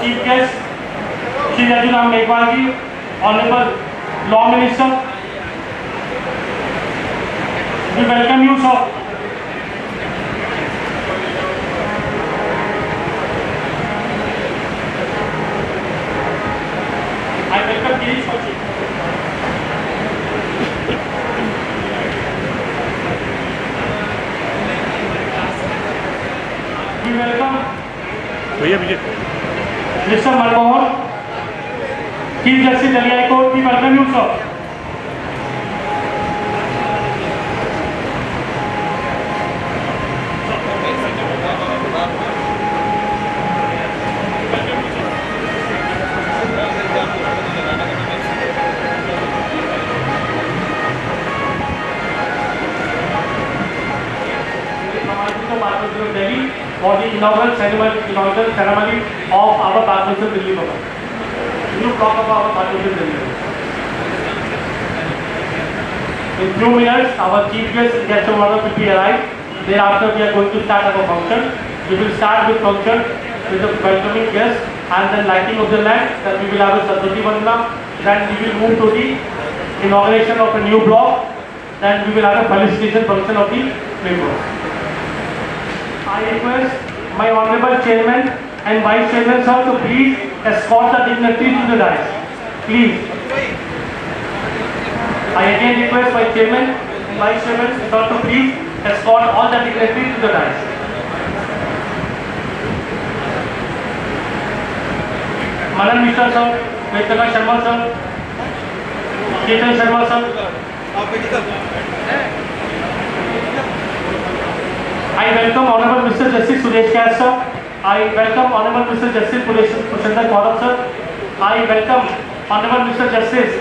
chief guest, Shri Arjun Ram Meghwal ji, Honorable Law Minister. We welcome you, sir. I welcome Girish Kochi. We welcome Mr. Manmohan, Chief Justice Delhi High Court. We welcome you, sir. Delhi for the inaugural ceremony of our Bar Council Delhi Bhavan. You talk about our Bar Council Delhi. In few minutes, our chief guest of honor will be arrived. Thereafter, we are going to start our function. We will start with function with the welcoming guests and then lighting of the lamp. Then we will have a Saraswati Vandana. Then we will move to the inauguration of a new block. Then we will have a felicitation function of the members. I request my honorable chairman and vice chairman sir to please escort the dignitaries to the dais. Please. I again request my chairman and vice chairman sir to please escort all the dignitaries to the dais. Manan Mishra sir, Vedaka Sharma sir, Ketan Sharma sir. I welcome Honorable Mr. Justice Suresh Kaiyad sir. I welcome Honorable Mr. Justice Prashant Gaurav sir. I welcome Honorable Mr. Justice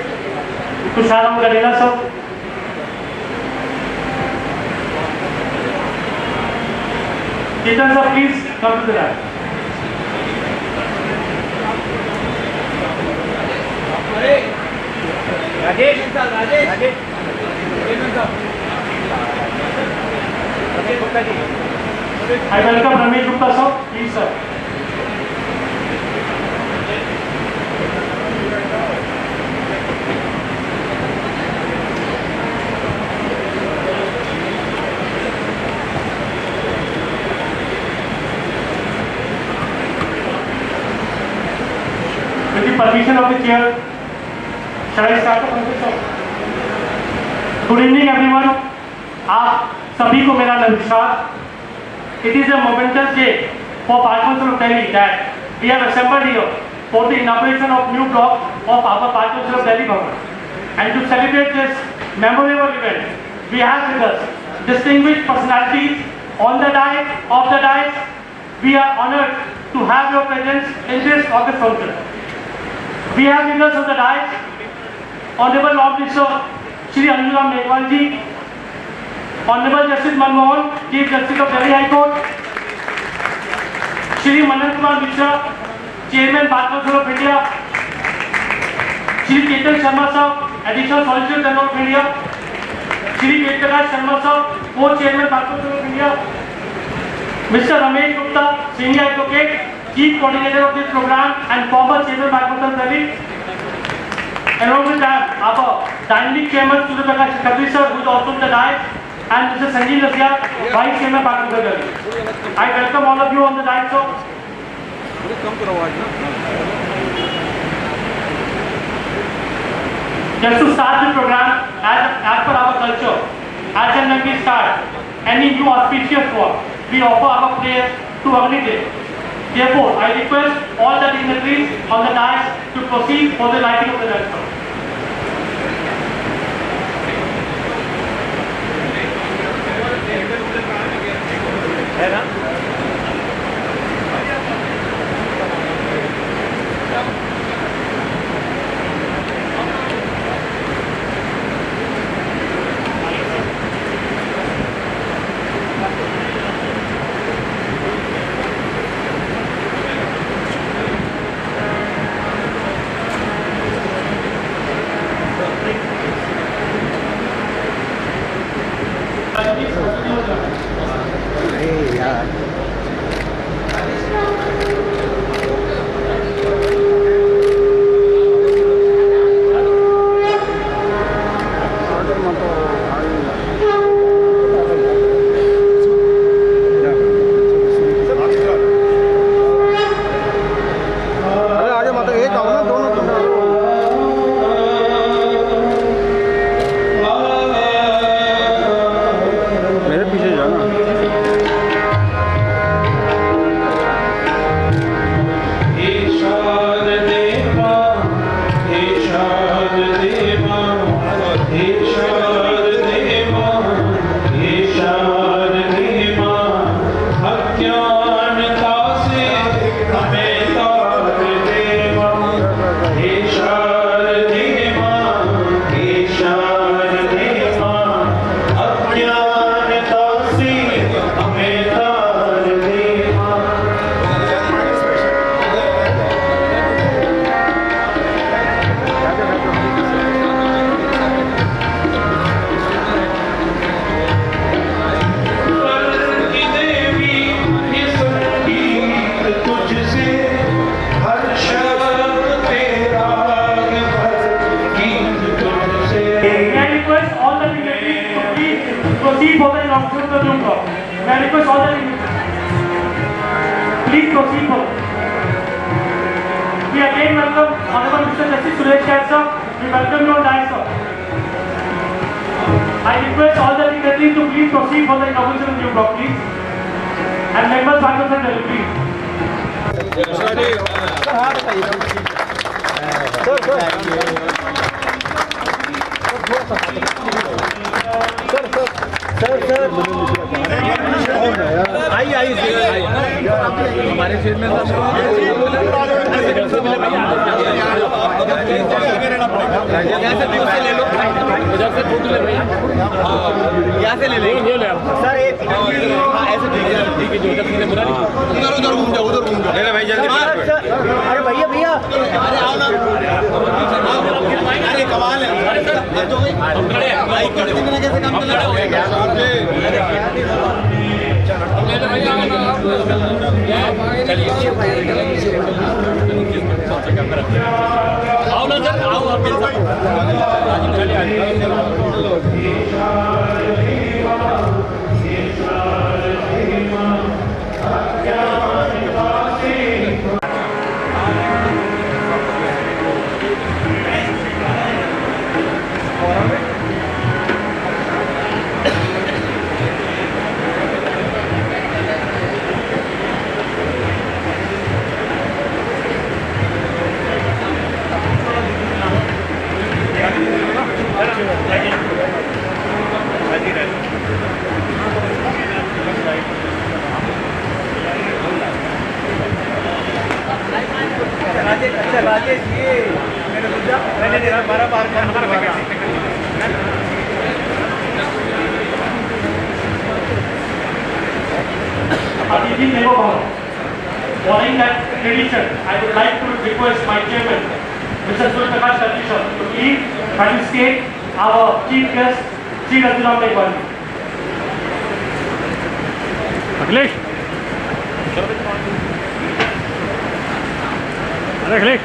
Tusharam Gadela sir. Ketan sir, please come to the line. Rajesh. I welcome Ramesh Gupta sir. Please sir. With the permission of the chair, shall I start the function sir? Good evening everyone. आप सभी को मेरा नमस्कार. It is a momentous day for Bar Council of Delhi that we have assembled here for the inauguration of new block of our Bar Council of Delhi Bhavan. And to celebrate this memorable event, we have with us distinguished personalities on the dais, off the dais. We are honored to have your presence in this august function. We have with us on the dais Honorable Law Minister Shri Arjun Ram Meghwal ji, Honorable Justice Manmohan, Chief Justice of Delhi High Court, Shri Manan Kumar Mishra, Chairman Bar Council of India, Shri Ketan Sharma sir, Additional Solicitor General of India, Shri Vedaka Sharma sir, Co-Chairman Bar Council of India, Mr. Ramesh Gupta, Senior Advocate, Chief Coordinator of this program and former Chairman Bar Council of Delhi. Along with that, our dynamic Chairman Surya Prakash Khatri sir, who is also in the dais, and Mr. Sanjeev Nasia, Vice Chairman Bar Council of Delhi. I welcome all of you on the dais, sir. Just to start the program, as per our culture, as and when we start any new auspicious work, we offer our prayers to Agni Dev. Therefore, I request all the dignitaries on the dais to proceed for the lighting of the lamp. है ना? यार May I request all the dignitaries, please proceed forward. We again welcome Honorable Mr. Justice Suresh Kair sir. We welcome you on dais, sir. I request all the dignitaries to please proceed for the inauguration of the new block, please. And members, faculty and delegates. हमारे क्षेत्र में यहाँ से ले लो sir ऐसे ठीक है जो उधर घूम जाओ भाई जल्दी अरे भैया भैया अरे आओ ना अरे कमाल है भाई कैसे काम आओ ना सर आओ आप राजेश ये मेरे दूसरा मैंने तेरा 12 बार का नंबर लगा Aditi Devabhavan. Following that tradition, I would like to request my chairman, Mr. Surya Prakash Katisha, to please participate our chief guest, Sri Rathiram Meghwani. Akhilesh अरे Akhilesh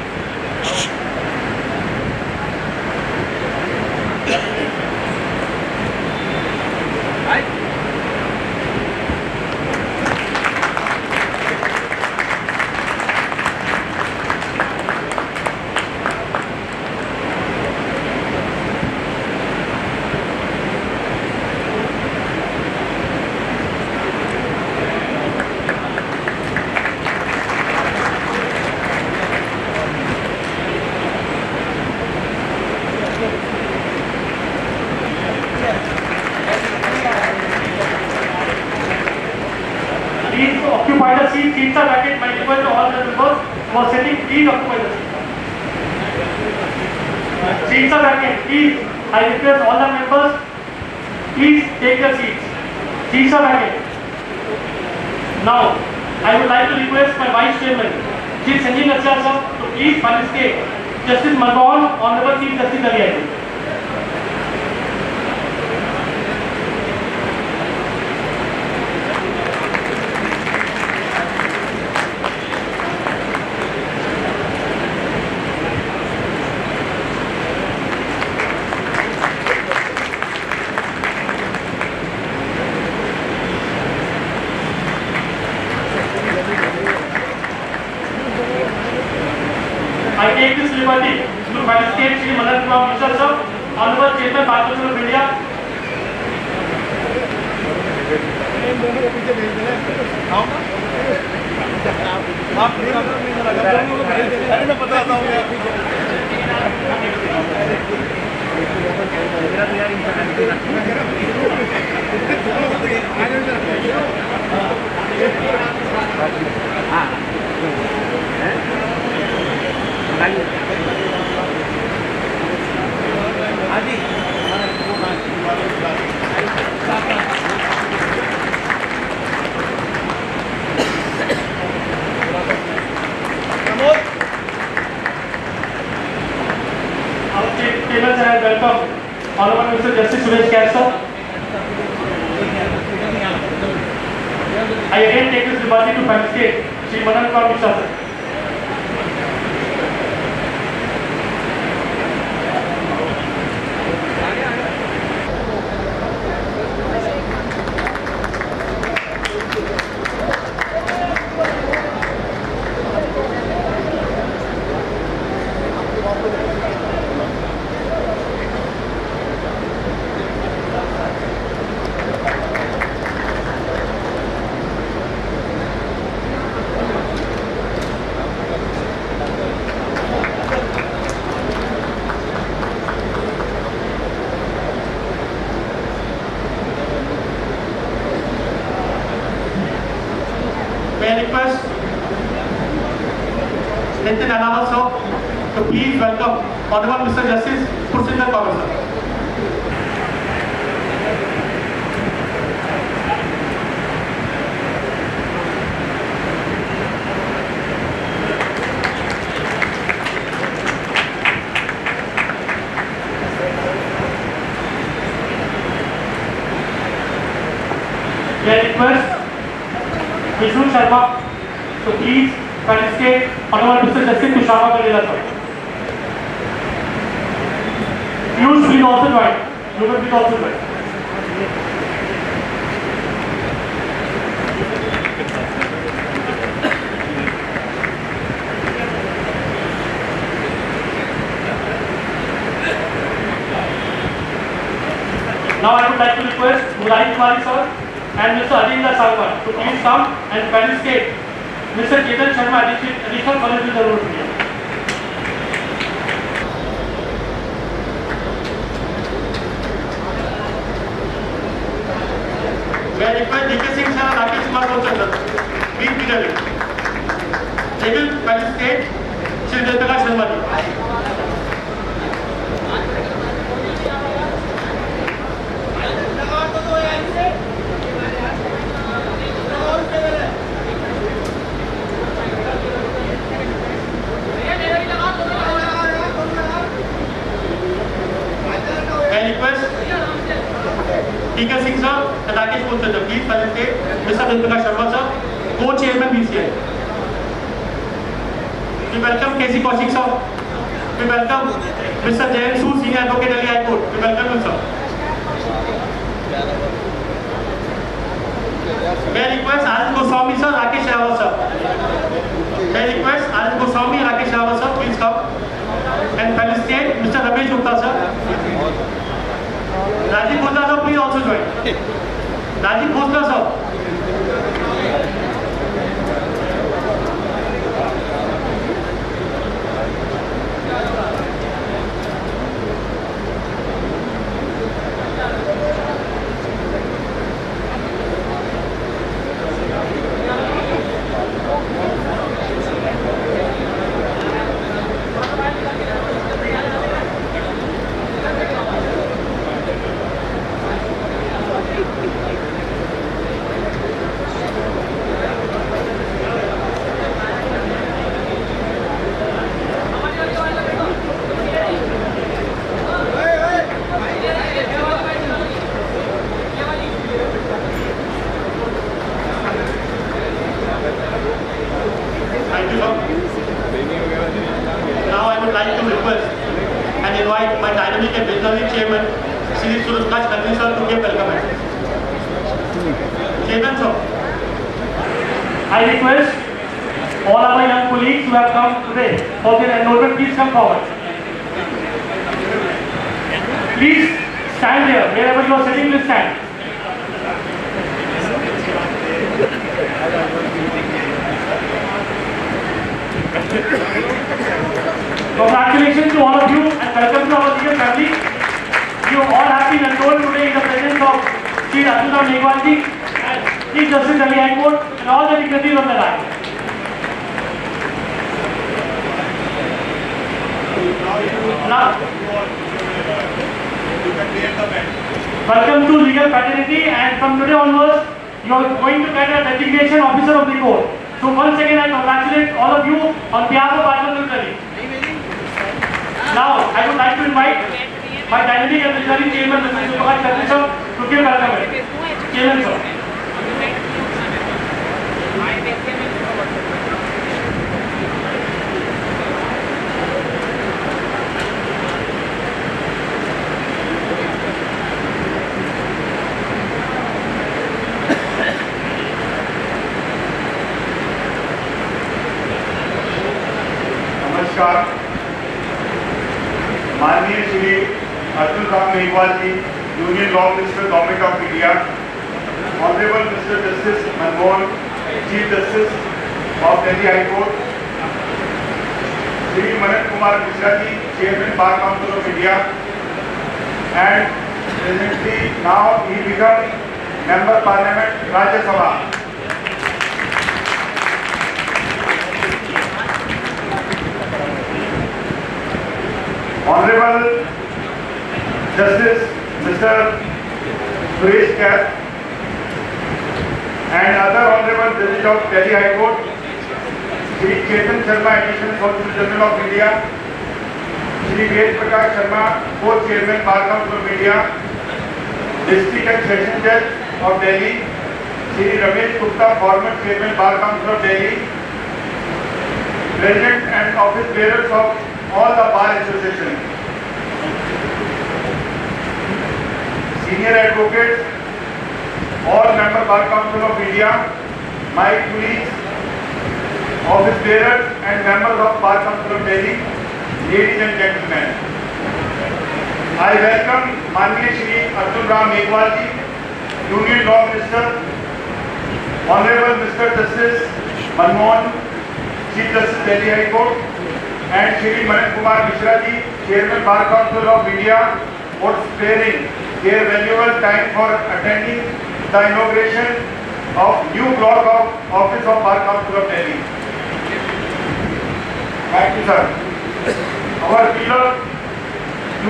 Please occupy the seat. Seats are vacant. My request to all the members who are sitting, please occupy the seat. Seats are vacant. Please, I request all the members, please take their seats. Seats are vacant. Now, I would like to request my Vice Chairman, Chief Sanjeev Nachar sir, to please participate. Justice Marwan, Honorable Chief Justice Aliaji. I take this liberty to felicitate Shri Madan Kumar Mishra sir, Honorable Chairman Bar Council of India. Chairman sir, I welcome Honorable Mr. Justice Suresh Kair sir. I again take this liberty to felicitate Shri Madan Kumar Mishra sir. anything announced, sir? So please welcome Honorable Mr. Justice Pursinder Kaur, sir. May I request Vishnu Sharma to please felicitate Honorable Mr. Justice Tushar Kalila, sir. Piyush, please also join. You will please also join. Now I would like to request Murari Kumari, sir, and Mr. Adinda Salman to please come and felicitate Mr. Chetan Sharma, Additional College of the Road India. May I request D.K. Singh sir and Rakesh Kumar Goswami sir, please be ready. They will felicitate Shri Jayprakash Sharma ji. I request D.K. Singh sir and Rakesh Goswami sir, please felicitate Mr. Jayprakash Sharma sir, co-chairman BCI. We welcome K.C. Kaushik sir. We welcome Mr. Jayan Sood, Senior Advocate, Delhi High Court. We welcome you, sir. May I request Anand Goswami sir, Rakesh Rawat sir. May I request Anand Goswami and Rakesh Rawat sir, please come and felicitate Mr. Ramesh Gupta sir. Rajiv Gupta sir, please also join. Rajiv Gupta sir. Now I would like to request and invite my dynamic and visionary chairman, Shri Suraj Khatri sir, to give welcome address. Chairman sir. I request all our young colleagues who have come today for their enrollment, please come forward. Please stand there. Wherever you are sitting, please stand. Congratulations to all of you and welcome to our legal family. You all have been enrolled today in the presence of Shri Rajendra Megwal ji and Chief Justice Delhi High Court and all the dignitaries of the land. Now, welcome to legal fraternity, and from today onwards, you are going to get a designation officer of the court. So once again, I congratulate all of you on behalf of Bajaj Delhi. Now, I would like to invite my dynamic and visionary chairman, Mr. Prakash Khatri sir, to give welcome address. Chairman sir. नमस्कार। माननीय Shri Arjun Ram Meghwal ji, union law minister government of India, honourable mister justice Manmohan, chief justice of Delhi high court, Shri Manan Kumar Mishra ji, chairman bar council of India, and presently now he become member parliament Rajya Sabha. Honorable Justice Mr. Suresh Kath and other Honorable Judges of Delhi High Court, Shri Chetan Sharma, Additional Solicitor General of India, Shri Ved Prakash Sharma, Co-Chairman Bar Council of India, District and Session Judge of Delhi, Shri Ramesh Gupta, former Chairman Bar Council of Delhi, President and office bearers of all the bar associations, senior advocates, all member Bar Council of India, my colleagues, office bearers and members of Bar Council of Delhi, ladies and gentlemen. I welcome Manniya Shri Arjun Ram Meghwal ji, Union Law Minister, Honorable Mr. Justice Manmohan, Chief Justice Delhi High Court, and Shri Manan Kumar Mishra ji, Chairman Bar Council of India, for sparing their valuable time for attending the inauguration of new block of Office of Bar Council of Delhi. Thank you, sir. Our beloved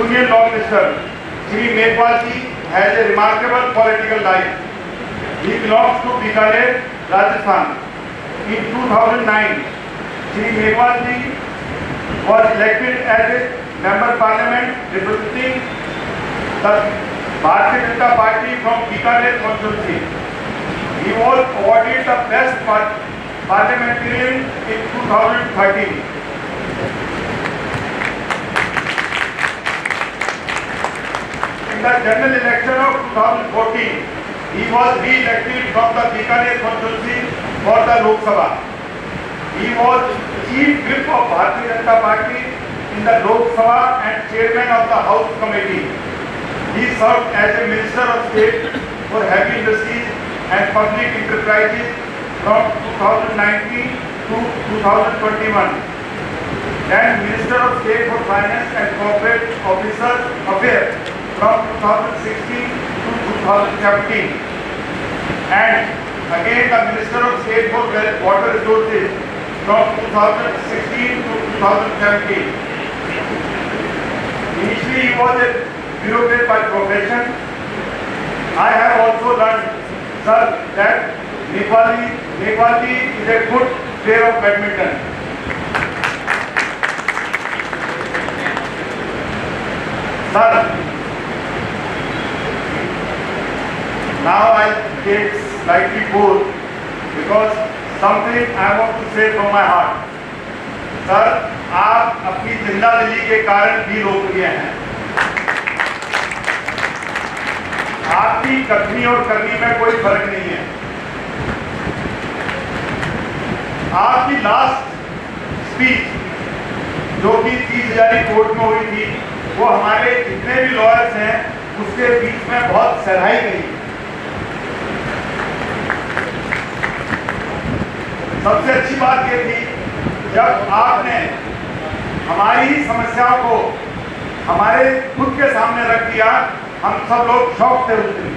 Union Law Minister, Shri Meghwal ji, has a remarkable political life. He belongs to Bikaner, Rajasthan. In 2009, Shri Meghwal ji was elected as a member parliament representing the Bharatiya Janata Party from Bikaner constituency. He was awarded the best parliamentarian in 2013. In the general election of 2014, he was re-elected from the Bikaner constituency for the Lok Sabha. He was Chief Whip of Bharatiya Janata Party in the Lok Sabha and Chairman of the House Committee. He served as a Minister of State for Heavy Industries and Public Enterprises from 2019 to 2021. Then Minister of State for Finance and Corporate Affairs from 2016 to 2017. And again the Minister of State for Water Resources from 2016 to 2017. Initially he was a bureaucrat by profession. I have also learned, sir, that Meghwal ji is a good player of badminton. Sir, now I get slightly bored because something I want to say from my heart. Sir, आप अपनी जिंदादिली के कारण भी लोकप्रिय हैं। आपकी कथनी और करनी में कोई फर्क नहीं है। आपकी लास्ट स्पीच जो कि 30,000 कोर्ट में हुई थी, वो हमारे जितने भी लॉयर्स हैं उसके बीच में बहुत सराही गई। सबसे अच्छी बात ये थी जब आपने हमारी ही समस्याओं को हमारे खुद के सामने रख दिया, हम सब लोग शौक थे उस दिन,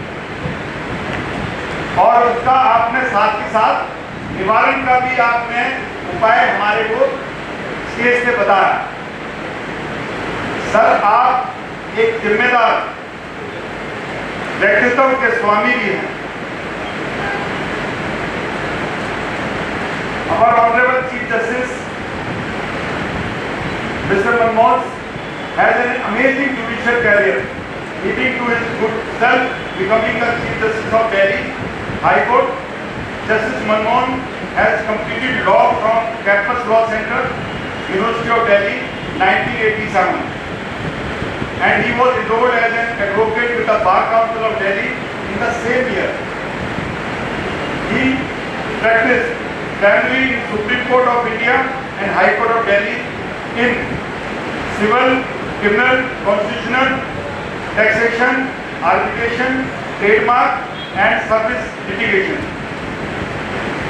और उसका आपने साथ ही साथ निवारण का भी आपने उपाय हमारे को स्टेज से बताया। सर, आप एक जिम्मेदार व्यक्तित्व के स्वामी भी हैं। Our Honorable Chief Justice Mr. Manmohan has an amazing judicial career, leading to his good self becoming the Chief Justice of Delhi High Court. Justice Manmohan has completed law from Campus Law Center, University of Delhi, 1987, and he was enrolled as an advocate with the Bar Council of Delhi in the same year. He practiced primarily in Supreme Court of India and High Court of Delhi in civil, criminal, constitutional, taxation, arbitration, trademark and service litigation.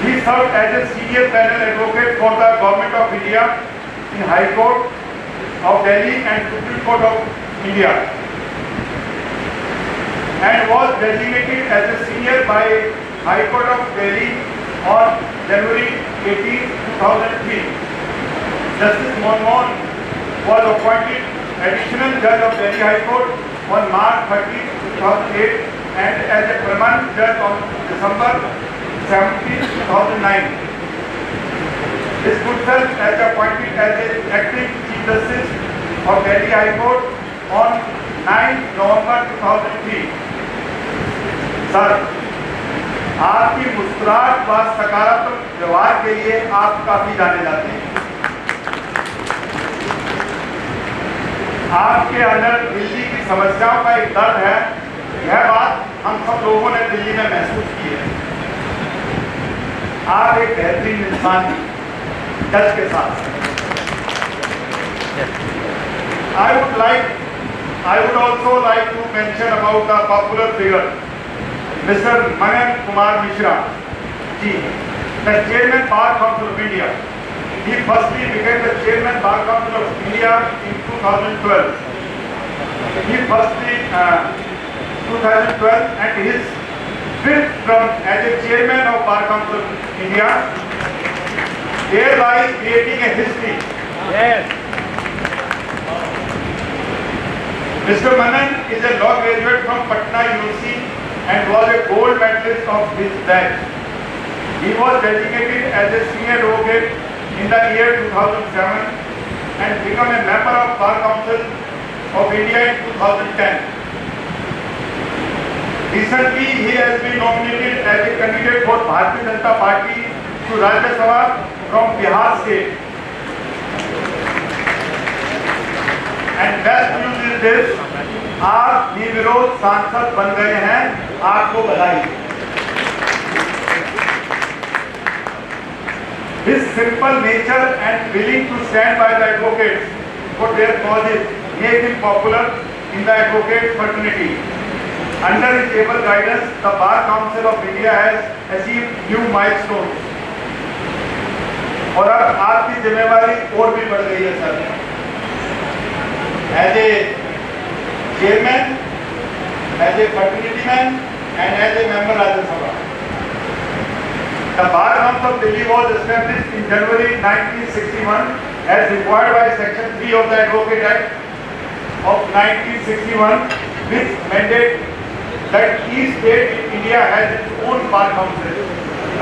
He served as a senior panel advocate for the Government of India in High Court of Delhi and Supreme Court of India, and was designated as a senior by High Court of Delhi on January 18, 2003. Justice Manmohan was appointed additional judge of Delhi High Court on March 30, 2008 and as a permanent judge on December 17, 2009. His good self has appointed as an acting Chief Justice of Delhi High Court on 9 November 2003. Sir, आपकी मुस्कुराहट व सकारात्मक व्यवहार के लिए आप काफी जाने जाते हैं। आपके अंदर दिल्ली की समस्याओं का एक दर्द है, यह बात हम सब लोगों ने दिल्ली में महसूस की है। आप एक बेहतरीन इंसान हैं जज के साथ। I would also like to mention about the popular figure, Mr. Manan Kumar Mishra, Ji, the Chairman Bar Council of India. He firstly became the Chairman Bar Council of India in 2012. He firstly 2012 and his fifth term as a Chairman of Bar Council of India, thereby creating a history. Yes. Mr. Manan is a law graduate from Patna University and was a gold medalist of his batch. He was designated as a senior advocate in the year 2007 and became a member of Bar Council of India in 2010. Recently, he has been nominated as a candidate for Bharatiya Janata Party to Rajya Sabha from Bihar state. And best news is this, आप निर्विरोध सांसद बन गए हैं, आपको बधाई। His simple nature and willing to stand by the advocates for their causes make him popular in the advocate fraternity. Under his able guidance, the Bar Council of India has achieved new milestones. और अब आपकी जिम्मेवारी और भी बढ़ गई है sir. As a chairman, as a fraternity man, and as a member of Rajya Sabha. The Bar Council of Delhi was established in January 1961 as required by Section 3 of the Advocate Act of 1961, which mandate that each state in India has its own Bar Council.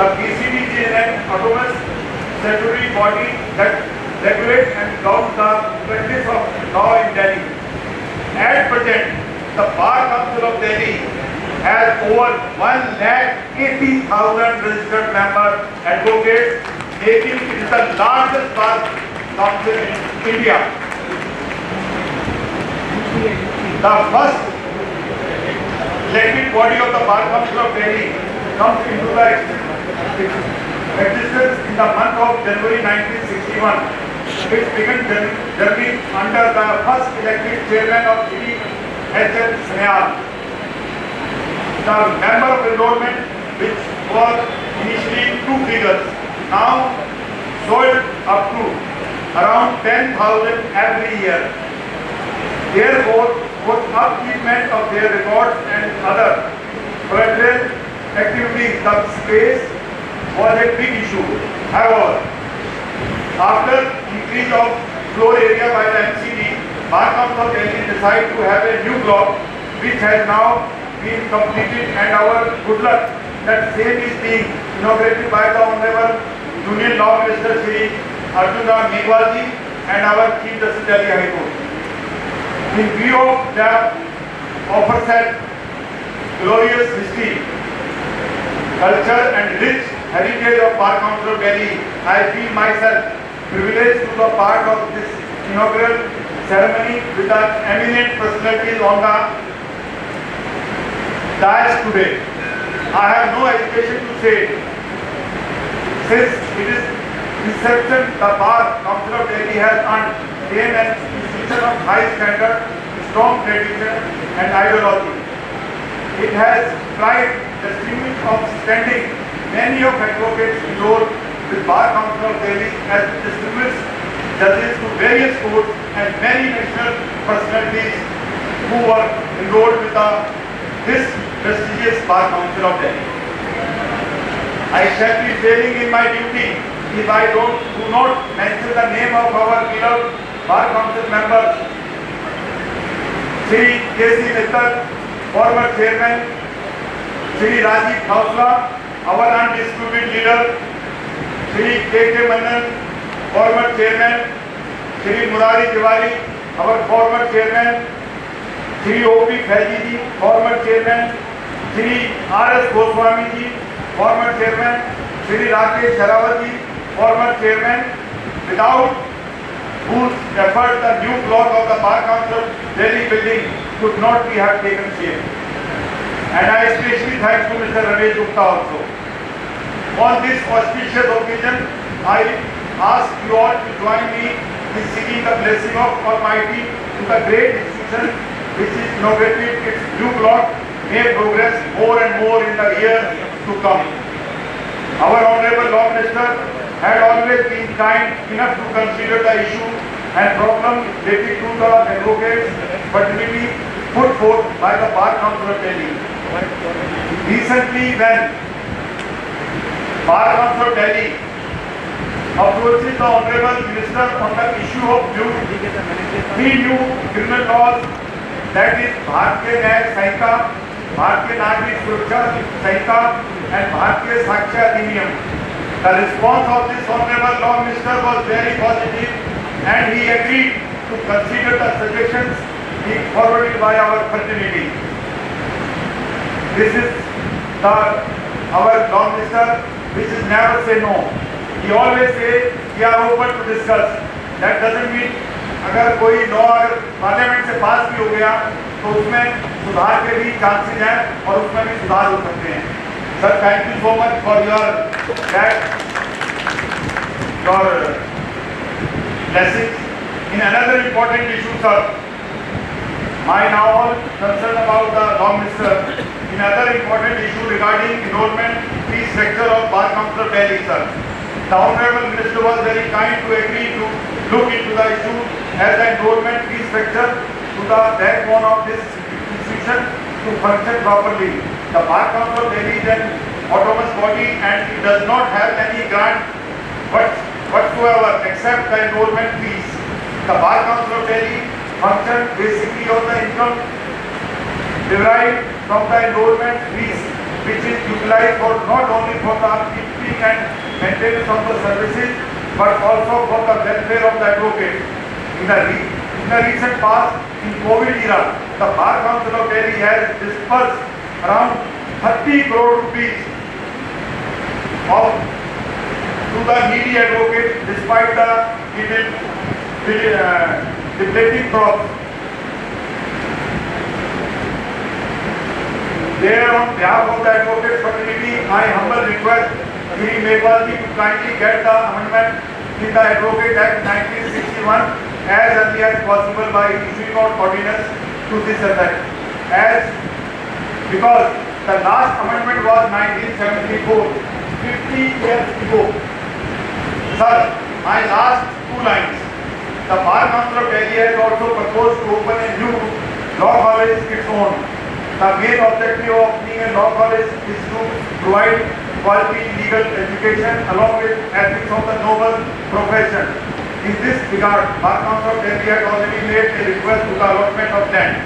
The PCBG is an autonomous statutory body that regulates and governs the practice of law in Delhi. At present, the Bar Council of Delhi has over 1,80,000 registered member advocates, making it the largest bar council in India. The first elected body of the Bar Council of Delhi comes into the existence in the month of January 1961. It began journey under the first elected chairman of Shri H.L. Snehal. The number of enrollment, which was initially 2 figures, now soared up to around 10,000 every year. Therefore, both upkeepment of their records and other collateral activities, the space was a big issue. However, after increase of floor area by the MCD, Bar Council of Delhi decided to have a new block, which has now been completed, and our good luck that same is being inaugurated by the Honorable Union Law Minister Shri Arjun Ram Meghwal ji and our Chief Justice Delhi High Court. In view of the aforesaid glorious history, culture and rich heritage of Bar Council of Delhi, I feel myself privileged to be a part of this inaugural ceremony with the eminent personalities on the dais today. I have no hesitation to say, since it is reception, the Bar Council of Delhi has earned fame and institution of high standard, strong tradition and ideology. It has tried the distinction of standing many of advocates enrolled with Bar Council of Delhi as distinguished judges to various courts and many national personalities who were enrolled with this prestigious Bar Council of Delhi. I shall be failing in my duty if I do not mention the name of our beloved Bar Council members Shri K.C. Mittal, former chairman, Shri Rajiv Khawsla, our undisputed leader, Shri K.K. Manan, former chairman, Shri Murari Tiwari, our former chairman, Shri O.P. Faizi ji, former chairman, Shri R.S. Goswami ji, former chairman, Shri Rakesh Sharawat ji, former chairman, without whose effort the new block of the Bar Council Delhi building could not be have taken shape. And I especially thank to Mr. Ramesh Gupta also. On this auspicious occasion, I ask you all to join me in seeking the blessing of Almighty to the great institution which is inaugurated its new block may progress more and more in the years to come. Our Honorable Law Minister had always been kind enough to consider the issue and problem related to the advocates particularly put forth by the Bar Council of Delhi. Recently, when Bar Council of Delhi approaches the Honorable Minister on the issue of three new criminal laws, that is Bharatiya Nyaya Sanhita, Bharatiya Nagrik Suraksha Sanhita and Bharatiya Sakshya Adhiniyam. The response of this Honorable Law Minister was very positive and he agreed to consider the suggestions being forwarded by our fraternity. This is our Law Minister which is never say no. He always say we are open to discuss. That doesn't mean अगर कोई law अगर parliament से पास भी हो गया तो उसमें सुधार के भी चांसेस हैं और उसमें भी सुधार हो सकते हैं. Sir, thank you so much for your blessings. In another important issue, sir, my now all concern about the Law Minister. In another important issue regarding enrollment fee structure of Bar Council of Delhi, sir. The Honorable Minister was very kind to agree to look into the issue as the enrollment fee structure to the backbone of this institution to function properly. The Bar Council of Delhi is an autonomous body and it does not have any grant whatsoever except the enrollment fees. The Bar Council of Delhi functions basically on the income derived from the enrollment fees, which is utilized for not only for the upkeeping and maintenance of the services, but also for the welfare of the advocate. In the recent past, in COVID era, the Bar Council of Delhi has disbursed around 30 crore rupees to the needy advocate despite the depleting crops. There, on behalf of the advocate fraternity, I humble request Shri Meghwalji to kindly get the amendment in the Advocate Act 1961 as early as possible by issuing out ordinance to this effect. Because the last amendment was 1974, 50 years ago. Sir, my last two lines. The Bar Council of Delhi has also proposed to open a new law college its own. The main objective of opening a law college is to provide quality legal education along with ethics of the noble profession. In this regard, Bar Council of Delhi has already made a request to the allotment of land.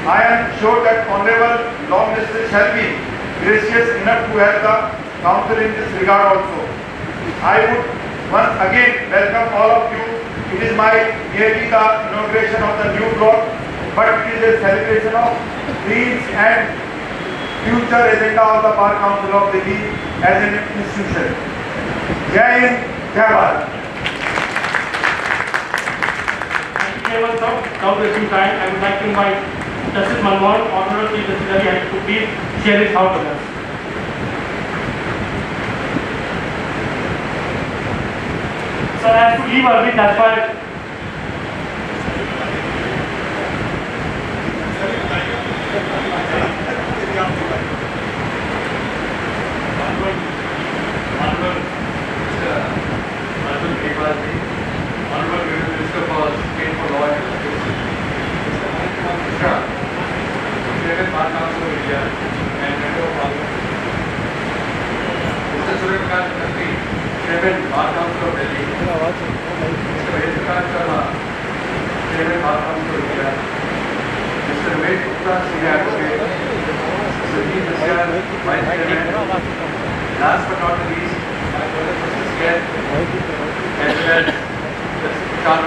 I am sure that Honorable Law Minister shall be gracious enough to help the Council in this regard also. I would once again welcome all of you. It is merely the inauguration of the new block, but it is a celebration of dreams and future agenda of the Bar Council of Delhi as an institution. Jai Hind, Jai Bharat. Thank you very much, sir. Now wasting time, I would like to invite Justice Manmohan, Honorable Chief Justice Delhi, to please share his thoughts with us. Sir, I have to leave early, that's why. Honorable Minister for State for Law and Justice, Mr. Mishra, Chairman Bar Council of India and Member of Parliament, Mr. Surya Prakash Khatri, Chairman Bar Council of Delhi, Mr. Mahendra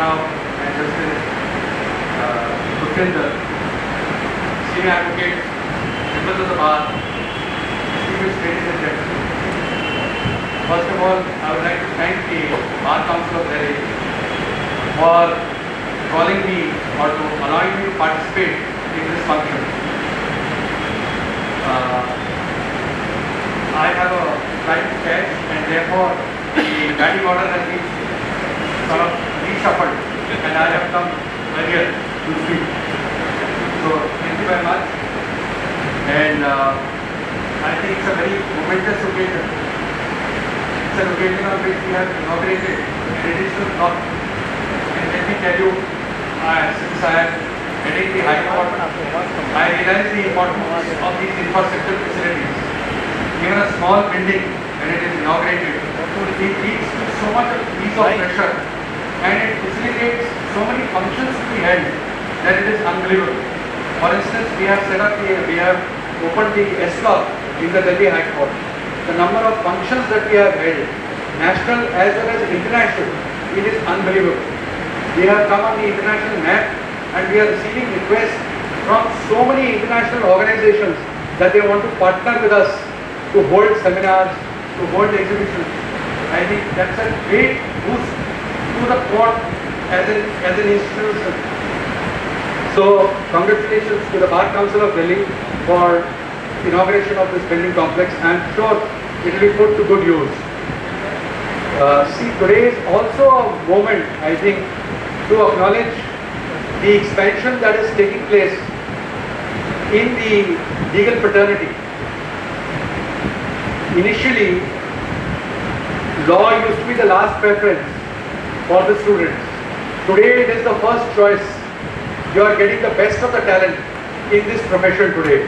Rao and Justice Bhupinder, senior advocates, members of the bar, distinguished ladies and gentlemen. First of all, I would like to thank the Bar Council of Delhi for calling me or to allowing me to participate in this function. I have a flight to catch and therefore the batting order has been sort of reshuffled and I have come earlier to speak. So thank you very much, and I think it's a very momentous occasion. It's an occasion on which we have inaugurated an additional block. And let me tell you, since I am heading the High Court, I realize the importance of these infrastructure facilities. Even a small building, when it is inaugurated, it leads to so much of ease of pressure and it facilitates so many functions to be held that it is unbelievable. For instance, we have opened the S-Block in the Delhi High Court. The number of functions that we have held, national as well as international, it is unbelievable. We have come on the international map and we are receiving requests from so many international organizations that they want to partner with us to hold seminars, to hold exhibitions. I think that's a great boost to the court as an institution. So congratulations to the Bar Council of Delhi for inauguration of this building complex. I am sure it will be put to good use. See, today is also a moment, I think, to acknowledge the expansion that is taking place in the legal fraternity. Initially, law used to be the last preference for the students. Today it is the first choice. You are getting the best of the talent in this profession today.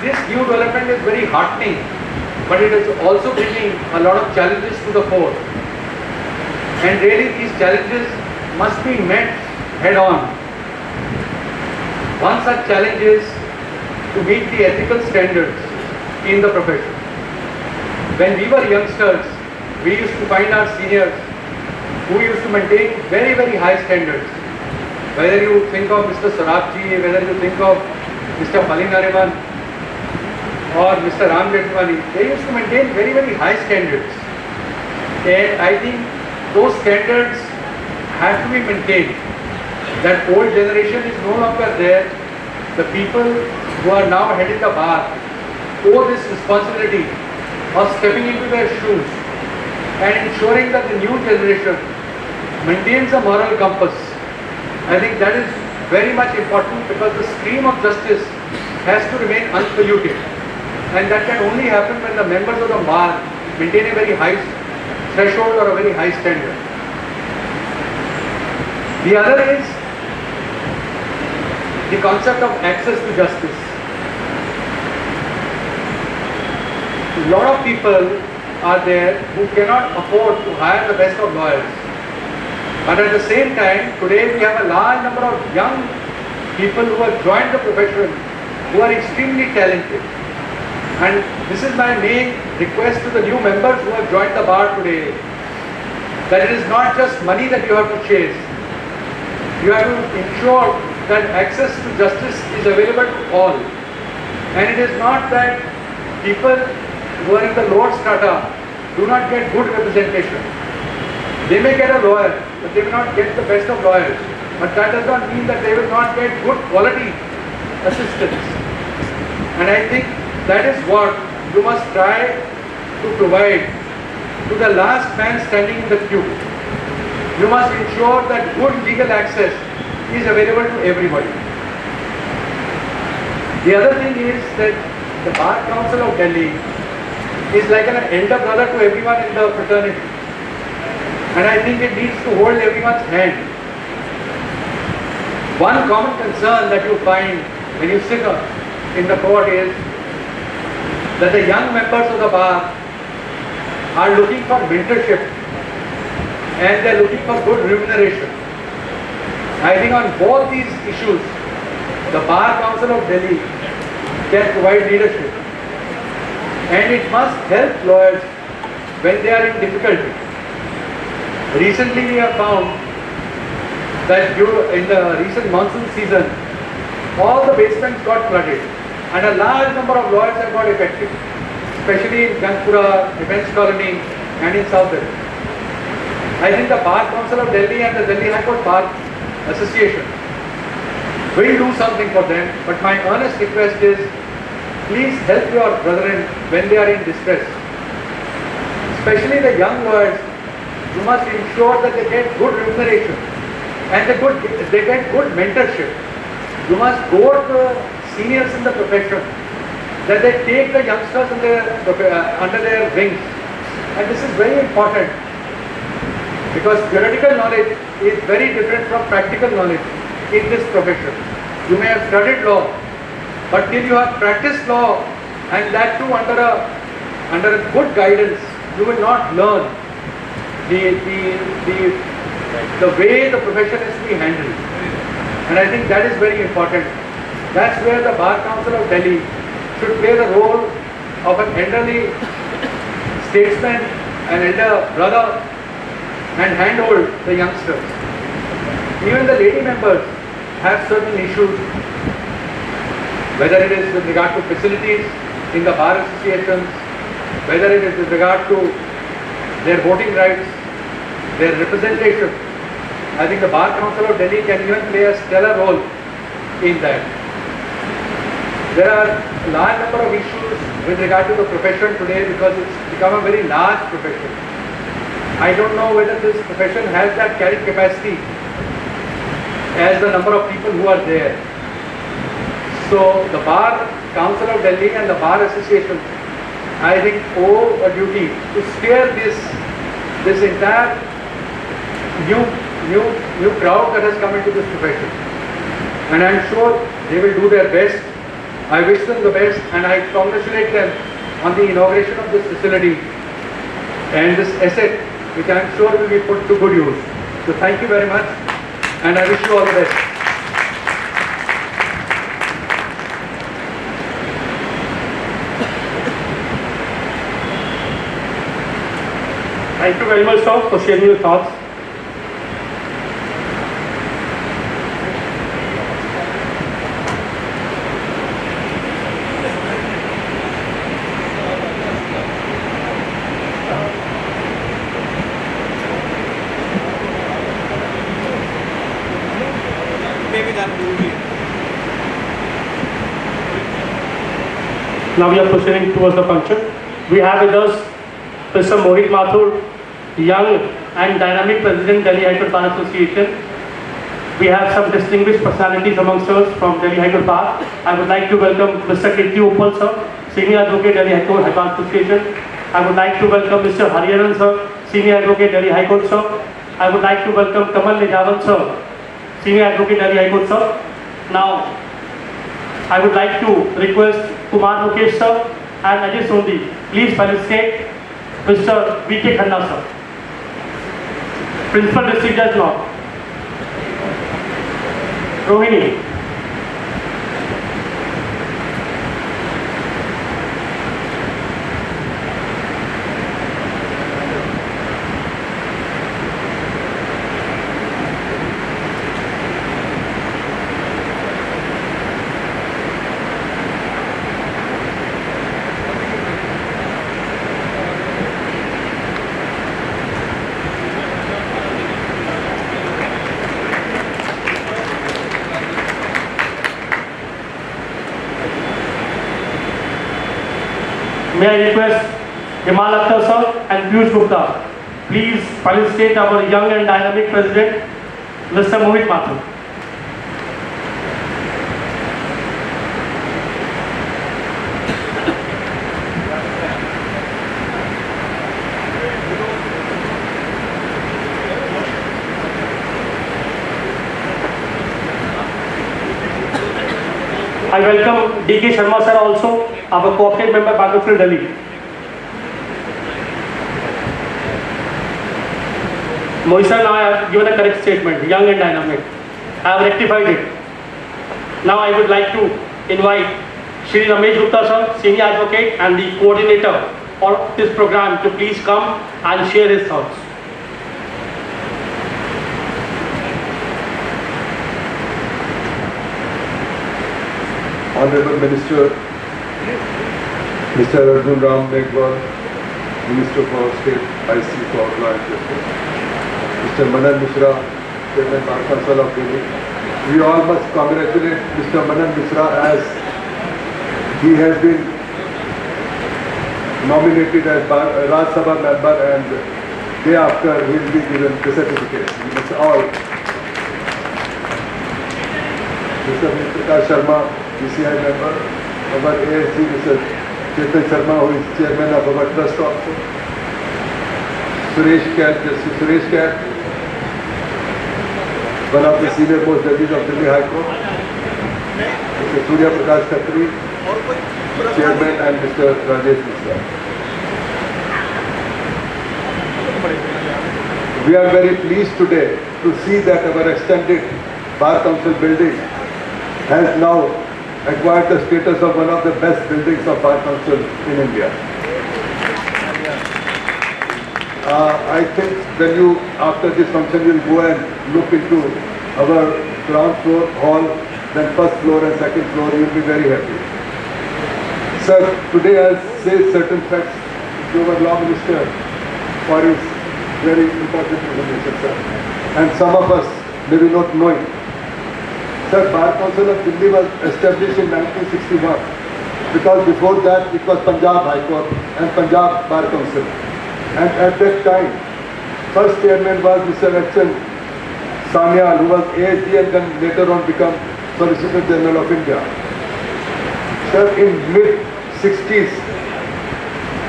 This new development is very heartening, but it is also bringing a lot of challenges to the fore. And really these challenges must be met head on. One such challenge is to meet the ethical standards in the profession. When we were youngsters, we used to find our seniors who used to maintain very, very high standards. Whether you think of Mr. Sarabji, whether you think of Mr. Palinariman or Mr. Ram Jethwani, they used to maintain very, very high standards. And I think those standards have to be maintained. That old generation is no longer there. The people who are now heading the bar owe this responsibility of stepping into their shoes and ensuring that the new generation maintains a moral compass. I think that is very much important because the stream of justice has to remain unpolluted, and that can only happen when the members of the bar maintain a very high threshold or a very high standard. The other is the concept of access to justice. A lot of people are there who cannot afford to hire the best of lawyers. But at the same time, today we have a large number of young people who have joined the profession who are extremely talented. And this is my main request to the new members who have joined the bar today, that it is not just money that you have to chase. You have to ensure that access to justice is available to all. And it is not that people who are in the lower strata do not get good representation. They may get a lawyer, but they will not get the best of lawyers. But that does not mean that they will not get good quality assistance. And I think that is what you must try to provide to the last man standing in the queue. You must ensure that good legal access is available to everybody. The other thing is that the Bar Council of Delhi is like an elder brother to everyone in the fraternity. And I think it needs to hold everyone's hand. One common concern that you find when you sit in the court is that the young members of the bar are looking for mentorship and they are looking for good remuneration. I think on both these issues, the Bar Council of Delhi can provide leadership. And it must help lawyers when they are in difficulty. Recently we have found that in the recent monsoon season, all the basements got flooded and a large number of lawyers have got affected, especially in Gangpura, Defence Colony and in South Delhi. I think the Bar Council of Delhi and the Delhi High Court Bar Association will do something for them, but my earnest request is, please help your brethren when they are in distress. Especially the young lawyers, you must ensure that they get good remuneration and they get good mentorship. You must go to the seniors in the profession, that they take the youngsters under their wings. And this is very important because theoretical knowledge is very different from practical knowledge in this profession. You may have studied law, but till you have practiced law and that too under a good guidance, you will not learn the way the profession is to be handled. And I think that is very important. That's where the Bar Council of Delhi should play the role of an elderly statesman, an elder brother, and handhold the youngsters. Even the lady members have certain issues, whether it is with regard to facilities in the bar associations, whether it is with regard to their voting rights, their representation. I think the Bar Council of Delhi can even play a stellar role in that. There are a large number of issues with regard to the profession today because it's become a very large profession. I don't know whether this profession has that carrying capacity as the number of people who are there. So the Bar Council of Delhi and the Bar Association, I think, owe a duty to steer this entire new crowd that has come into this profession. And I am sure they will do their best. I wish them the best and I congratulate them on the inauguration of this facility and this asset, which I am sure will be put to good use. So thank you very much and I wish you all the best. Thank you very much, sir, for sharing your thoughts. Now we are proceeding towards the function. We have with us Mr. Mohit Mathur, young and dynamic President, Delhi High Court Bar Association. We have some distinguished personalities amongst us from Delhi High Court Bar. I would like to welcome Mr. Kirti Uppal, sir, Senior Advocate, Delhi High Court Bar Association. I would like to welcome Mr. Hariharan, sir, Senior Advocate, Delhi High Court, sir. I would like to welcome Kamal Nijavan, sir, Senior Advocate, Delhi High Court, sir. Now, I would like to request Kumar Mukesh, sir, and Ajay Sondi, please felicitate Mr. V.K. Khanna, sir, Principal District Judge now. Rohini. May I request Himal Akhtar, sir, and Piyush Gupta, please felicitate our young and dynamic President, Mr. Mohit Mathur. I welcome D.K. Sharma, sir, also, our cooperative member, Bakersfield, Delhi. Mohit sir, now I have given a correct statement, young and dynamic. I have rectified it. Now I would like to invite Shri Ramesh Gupta, sir, Senior Advocate and the coordinator of this program to please come and share his thoughts. Honorable Minister, Mr. Arjun Ram Meghwal, Minister for State IC for Law and Justice, Mr. Manan Mishra, Chairman Bar Council of Delhi. We all must congratulate Mr. Manan Mishra as he has been nominated as Rajya Sabha member, and day after he will be given the certificate. We must all. Mr. Prakash Sharma, DCI member, our ASG, Mr. Chetan Sharma, who is chairman of our trust also. Suresh Kaur, Justice Suresh Kaur, one of the senior most judges of Delhi High Court. Mr. Surya Prakash Khatri, chairman, and Mr. Rajesh Mishra. We are very pleased today to see that our extended Bar Council building has now acquired the status of one of the best buildings of Bar Council in India. I think when you, after this function, you will go and look into our ground floor hall, then first floor and second floor, you will be very happy. Sir, today I'll say certain facts to our Law Minister for his very important presentation, sir. And some of us may be not knowing. Sir, Bar Council of Delhi was established in 1961 because before that it was Punjab High Court and Punjab Bar Council. And at that time, first chairman was Mr. H.N. Sanyal, who was ASD and then later on become Solicitor General of India. Sir, in mid-60s,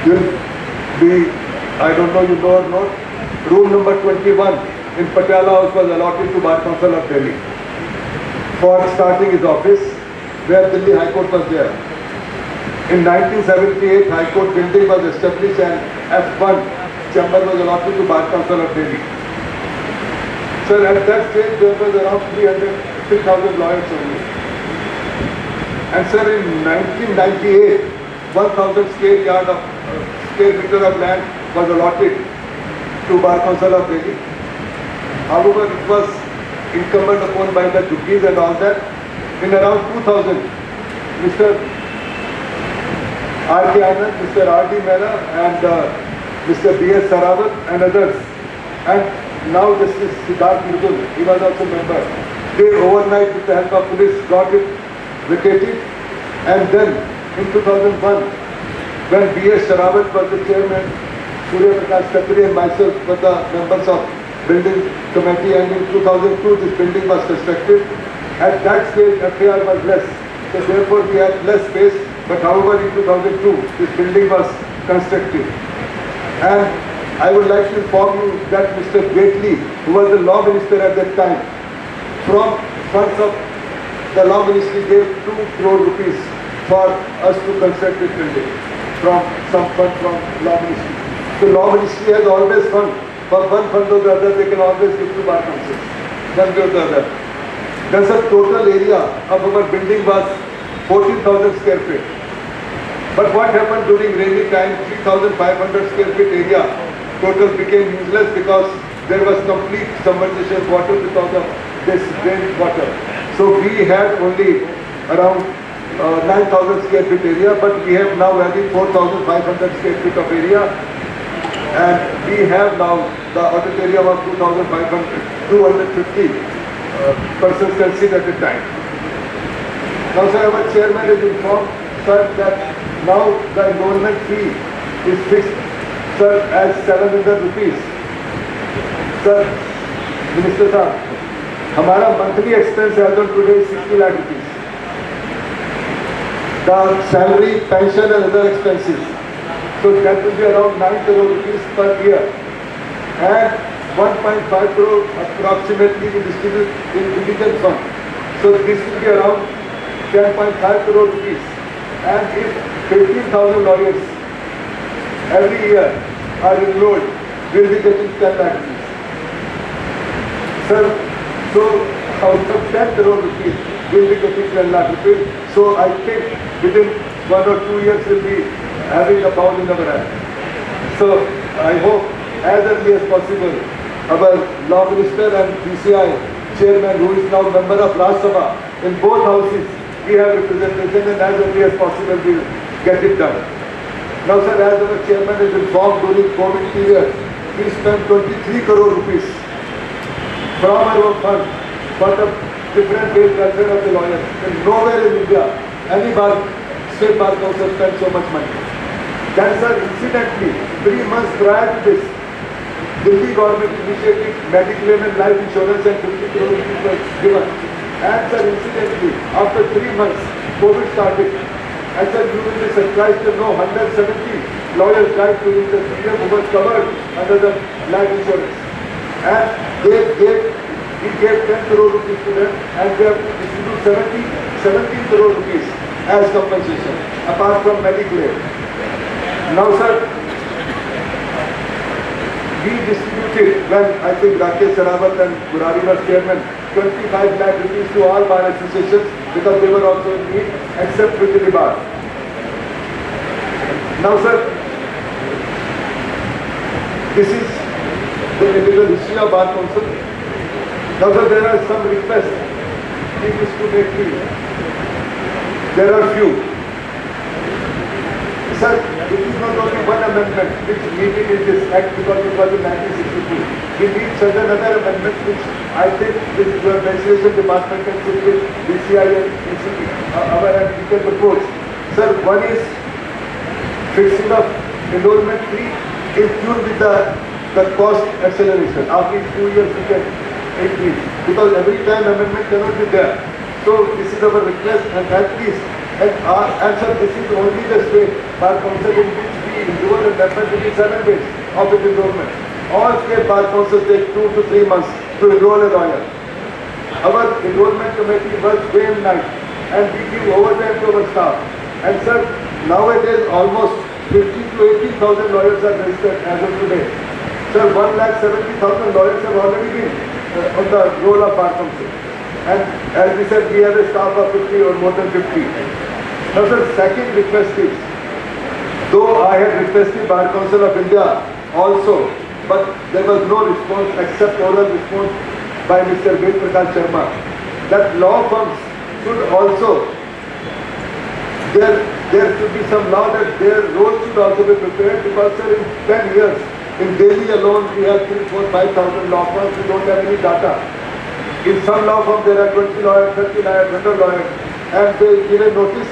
you'll be, I don't know you know or not, room number 21 in Patiala House was allotted to Bar Council of Delhi for starting his office, where Delhi High Court was there. In 1978, High Court building was established and F1 chamber was allotted to Bar Council of Delhi. Sir, at that stage there was around 3,000 lawyers only. And sir, in 1998, 1,000 square meter of land was allotted to Bar Council of Delhi. However, it was incumbent upon by the judges and all that. In around 2000, Mr. R.K. Anand, Mr. R.D. Mehra and Mr. B.S. Sarawat and others, and now Justice Siddharth Murdul, he was also member. They overnight with the help of police got it vacated, and then in 2001, when B.S. Sarawat was the chairman, Surya Prakash Khatri and myself were the members of building committee, and in 2002 this building was constructed. At that stage FAR was less, so therefore we had less space, but however in 2002 this building was constructed. And I would like to inform you that Mr. Jaitley, who was the law minister at that time, from funds of the law ministry gave 2 crore rupees for us to construct this building from some fund from law ministry. The law ministry has always fund. For one fund or the other, they can always give to Bar Council. One way or the other. Thus the total area of our building was 14,000 square feet. But what happened during rainy time, 3,500 square feet area total became useless because there was complete submersion water because of this drained water. So we had only around 9,000 square feet area, but we have now added 4,500 square feet of area, and we have now the auditorium of 250 persons can sit at a time. Now sir, our chairman is informed, sir, that now the enrollment fee is fixed, sir, as 700 rupees. Sir, Minister Sir, हमारा monthly expense as on today is 60 lakh rupees. The salary, pension and other expenses. So that will be around 9 crore rupees per year. And 1.5 crore approximately we distribute in diligence fund. So this will be around 10.5 crore rupees. And if 15,000 lawyers every year are enrolled, we will be getting 10 lakh rupees. Sir, so out of 10 crore rupees, we will be getting 10 lakh rupees. So I think within 1 or 2 years we will be having a bowl in our hand. So I hope as early as possible, our law minister and DCI chairman, who is now member of Rajya Sabha in both houses, we have representation and as early as possible we will get it done. Now sir, as our chairman is informed, during COVID period, we spent 23 crore rupees from our own fund for the different ways welfare of the lawyers. And nowhere in India, any state bar council spent so much money. Then sir, incidentally, 3 months prior to this, Delhi government initiated medical and life insurance and 50 crore rupees was given. And sir, incidentally, after 3 months, COVID started. And sir, you will be surprised to know 170 lawyers died during the period who were covered under the life insurance. And we gave 10 crore rupees to them and they have to distribute 17 crore rupees as compensation, apart from medical aid. Now sir, we distributed, when I think Rakesh Sarawat and Murari was chairman, 25 lakh rupees to all bar associations because they were also in need, except Vijay Bar. Now sir, this is the individual history of Bar Council. Now sir, there are some requests we wish to make to you. There are few. Sir, it is not only one amendment which needed in this act because it was in 1962. We need certain other amendments which I think this legislation department can sit with DCI and our and we can propose. Sir, one is fixing of enrollment fee in tune with the cost acceleration. After 2 years we can increase because every time amendment cannot be there. So this is our request and at least and sir, this is only the state bar council in which we enroll a member within 7 days of its enrollment. All state bar councils take 2 to 3 months to enroll a lawyer. Our enrollment committee works day and night and we give overtime to our staff. And sir, nowadays almost 50 to 80,000 lawyers are registered as of today. Sir, 1,70,000 lawyers have already been on the roll of bar council. And as we said, we have a staff of 50 or more than 50. Now sir, second request is, though I had requested Bar Council of India also, but there was no response except oral response by Mr. Ved Prakash Sharma, that law firms should also, there should be some law that their role should also be prepared because sir, in 10 years, in Delhi alone, we have 3, 4, 5,000 law firms, we don't have any data. In some law firms, there are 20 lawyers, 30 lawyers, 100 lawyers, and they give a notice,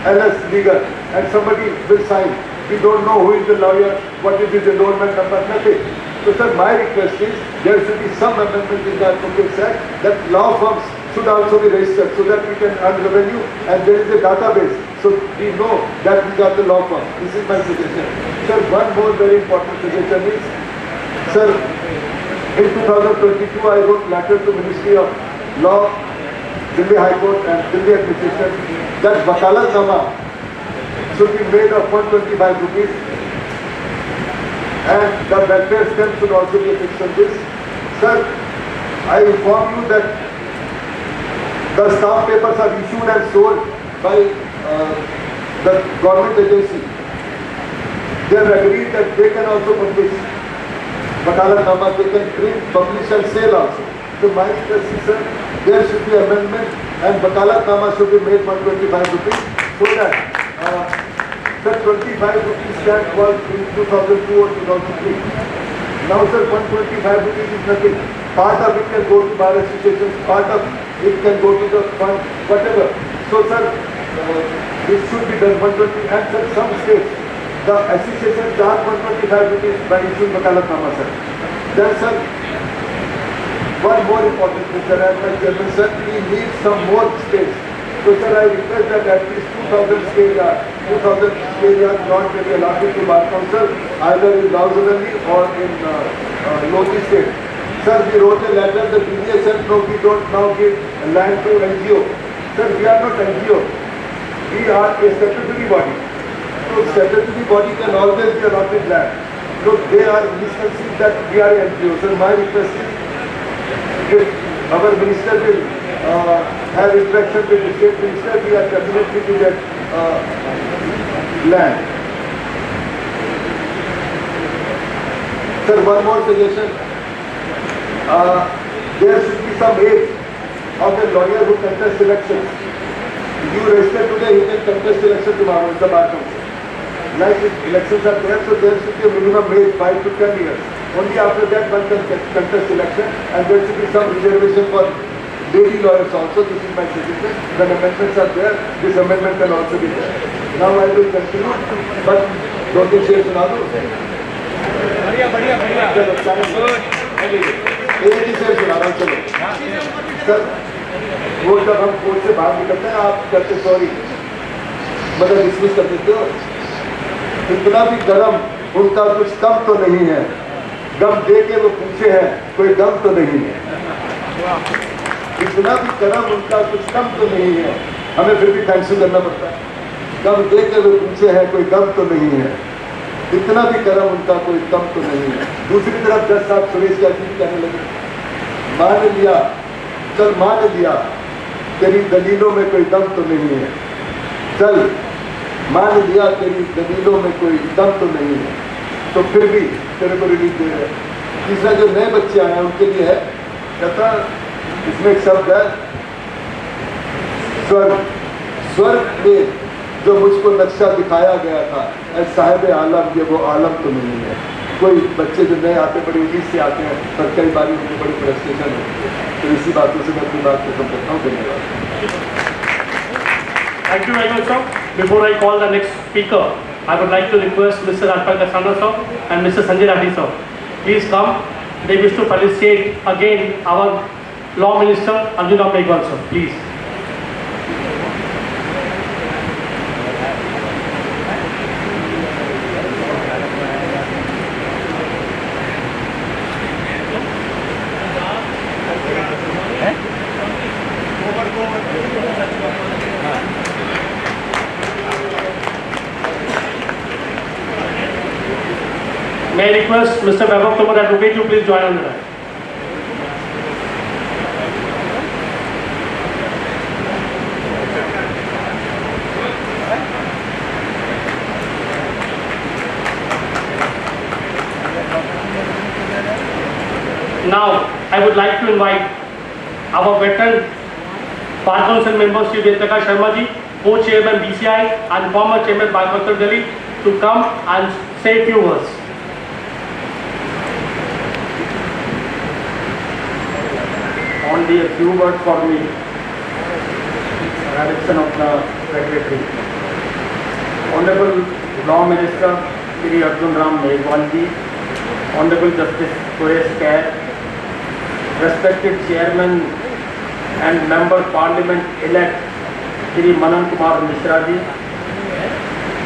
LS legal, and somebody will sign. We don't know who is the lawyer, what is his enrollment number, nothing. So sir, my request is, there should be some amendment in the Advocates Act that law firms should also be registered so that we can earn revenue and there is a database. So we know that we got the law firm. This is my suggestion. Sir, one more very important suggestion is, sir, in 2022, I wrote letter to Ministry of Law, Delhi High Court and Delhi Administration that Wakalatnama should be made of 125 rupees and the welfare stamp should also be fixed on this. Sir, I inform you that the staff papers are issued and sold by the government agency. They have agreed that they can also publish Wakalatnama, they can print, publish and sell also. So my request is, sir, there should be amendment and Wakalatnama should be made 125 rupees so that the 25 rupees stamp was in 2002 or 2003. Now sir, 125 rupees is nothing. Part of it can go to bar associations, part of it can go to the fund, whatever. So sir, this should be done 120 and sir, some states, the association charge 125 rupees by issuing Wakalatnama, sir. Then sir, one more important thing, sir, as my chairman said, we need some more states. So sir, I request that at least 2,000 scale yards not may be allotted to Bar Council, either in Raujurali or in Lodi state. Sir, we wrote a letter, the DDA said, no, we don't now give land to NGO. Sir, we are not NGO. We are a statutory body. So statutory body can always be allotted land. So they are misconceived that we are NGO. So my request is, if our minister will have interaction with the state minister, we are definitely to get land. Sir, one more suggestion. There should be some age of a lawyer who contests elections. You register today, you can contest election tomorrow in the bar council. Like if elections are there, so there should be a minimum age 5 to 10 years. Only after that one can contest election, and there should be some reservation for lady lawyers also. This is my suggestion. When amendments are there, this amendment can also be there. Now I will continue, but don't you say सुना दो? एक ही से सुना रहा हूँ, चलो। Sir, वो जब हम कोर्ट से बाहर निकलते हैं, आप कहते सॉरी, मतलब डिसमिस कर देते हो। इतना भी गरम उनका कुछ कम तो नहीं है। दम दे के वो पूछे हैं, कोई दम तो नहीं है। इतना भी गरम उनका कुछ कम तो नहीं है, हमें फिर भी थैंक्स करना पड़ता है। दम दे के वो पूछे हैं, कोई दम तो नहीं है। इतना भी गरम उनका कोई दम तो नहीं है। दूसरी तरफ जज साहब सुरेश कैसी कहने लगे, मान लिया, चल मान लिया, तेरी दलीलों में कोई दम तो नहीं है। चल मान लिया, तेरी दलीलों में कोई दम तो नहीं है, तो फिर भी तेरे को रिलीफ दे रहे। तीसरा जो नए बच्चे आए हैं उनके लिए है, कहता इसमें एक शब्द है स्वर्ग। स्वर्ग में जो मुझको नक्शा दिखाया गया था, साहिब आलम, ये वो आलम तो नहीं है। कोई बच्चे जो नए आते बड़ी उम्मीद से आते हैं, पर कई बार उनको बड़ी फ्रस्ट्रेशन होती है। तो इसी बातों से मैं अपनी बात को खत्म करता हूँ। धन्यवाद। Thank you very much, sir. Before I call the next speaker, I would like to request Mr. Arpan Kasana, sir, and Mr. Sanjay Rathi, sir. Please come. They wish to felicitate again our Law Minister, Arjun Ram Meghwal, sir. Please. May I request Mr. Vaibhav Tomar, advocate, you please join on the line. Now, I would like to invite our veteran Bar Council member Shri Vedprakash Sharma ji, co-chairman BCI and former chairman Bar Council Delhi, to come and say a few words. Only a few words for me. Direction of the Secretary. Honorable Law Minister Shri Arjun Ram Meghwal ji, Honorable Justice Suresh Kair, respected Chairman and Member Parliament elect Shri Manan Kumar Mishra ji,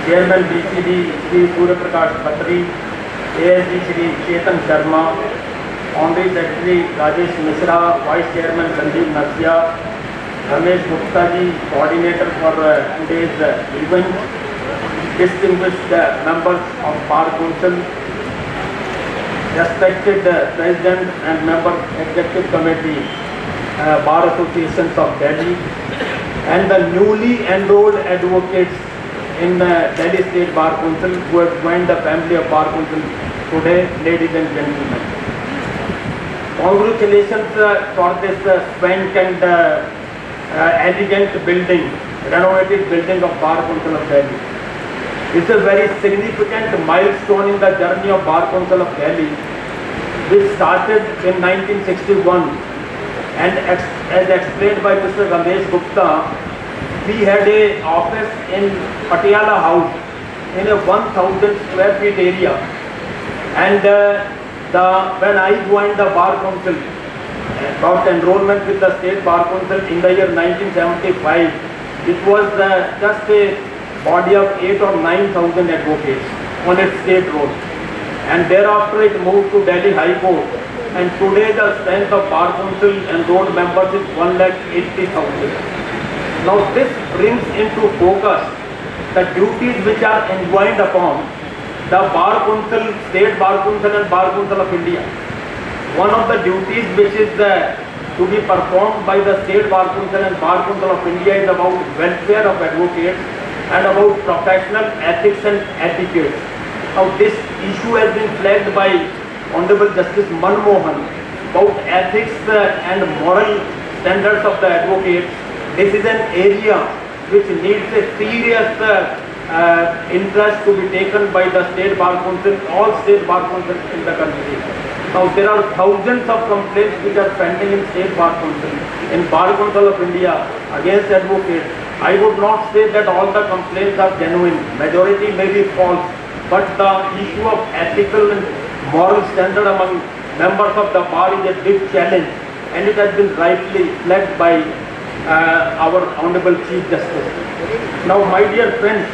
Chairman BCD Shri Surya Prakash Khatri, ASD Shri Chetan Sharma, Honorary Secretary Rajesh Mishra, Vice Chairman Sanjeev Nasia, Ramesh Gupta ji, Coordinator for today's event, distinguished members of Bar Council, respected President and Member Executive Committee, Bar Associations of Delhi, and the newly enrolled advocates in Delhi State Bar Council who have joined the family of Bar Council today, ladies and gentlemen. Congratulations for this swank and elegant building, renovated building of Bar Council of Delhi. It's a very significant milestone in the journey of Bar Council of Delhi, which started in 1961, and as explained by Mr. Ramesh Gupta, we had a office in Patiala House in a 1000 square feet area, and when I joined the Bar Council, got enrollment with the State Bar Council in the year 1975, it was just a body of 8 or 9,000 advocates on its state road, and thereafter it moved to Delhi High Court, and today the strength of Bar Council enrolled members is 1,80,000. Now this brings into focus the duties which are enjoined upon the Bar Council, State Bar Council and Bar Council of India. One of the duties which is to be performed by the State Bar Council and Bar Council of India is about welfare of advocates and about professional ethics and etiquette. Now this issue has been flagged by Honorable Justice Manmohan about ethics and moral standards of the advocates. This is an area which needs a serious interest to be taken by the state bar council, all state bar councils in the country. Now there are thousands of complaints which are pending in state bar council, in Bar Council of India against advocates. I would not say that all the complaints are genuine, majority may be false, but the issue of ethical and moral standard among members of the bar is a big challenge, and it has been rightly flagged by our Honorable Chief Justice. Now my dear friends,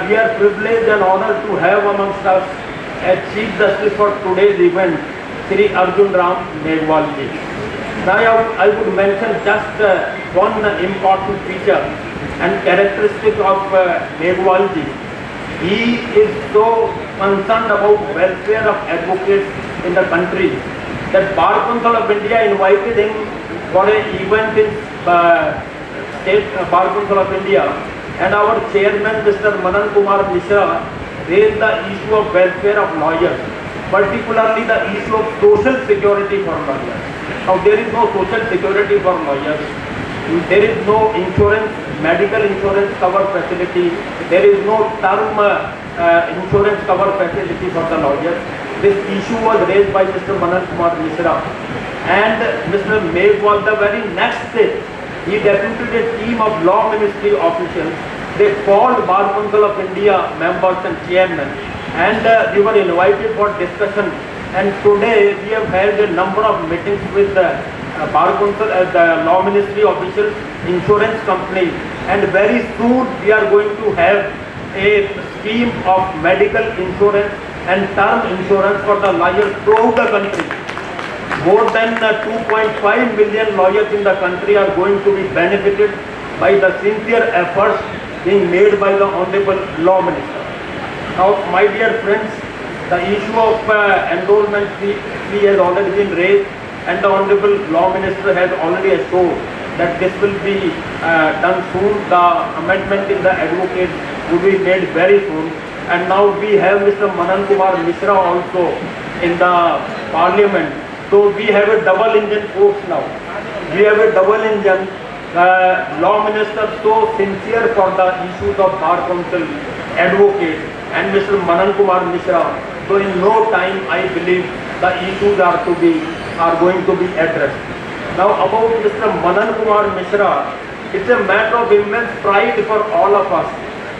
we are privileged and honored to have amongst us as Chief Justice for today's event, Sri Arjun Ram Meghwal ji. Now I would mention just one important feature and characteristic of Meghwal ji. He is so concerned about welfare of advocates in the country that Bar Council of India invited him for an event in State Bar Council of India, and our chairman Mr. Manan Kumar Mishra raised the issue of welfare of lawyers, particularly the issue of social security for lawyers. Now there is no social security for lawyers. There is no insurance, medical insurance cover facility. There is no term insurance cover facility for the lawyers. This issue was raised by Mr. Manan Kumar Mishra, and Mr. Meghwal, the very next day, he deputed a team of law ministry officials. They called Bar Council of India members and chairmen, and we were invited for discussion. And today we have held a number of meetings with the Bar Council as the law ministry officials, insurance company, and very soon we are going to have a scheme of medical insurance and term insurance for the lawyers throughout the country. More than 2.5 million lawyers in the country are going to be benefited by the sincere efforts being made by the Honorable Law Minister. Now, my dear friends, the issue of enrollment fee has already been raised, and the Honorable Law Minister has already assured that this will be done soon. The amendment in the advocate will be made very soon. And now we have Mr. Manan Kumar Mishra also in the Parliament. So we have a double engine force now. We have a double engine. Law Minister so sincere for the issues of Bar Council, advocate, and Mr. Manan Kumar Mishra. So in no time, I believe the issues are going to be addressed. Now about Mr. Manan Kumar Mishra, it's a matter of immense pride for all of us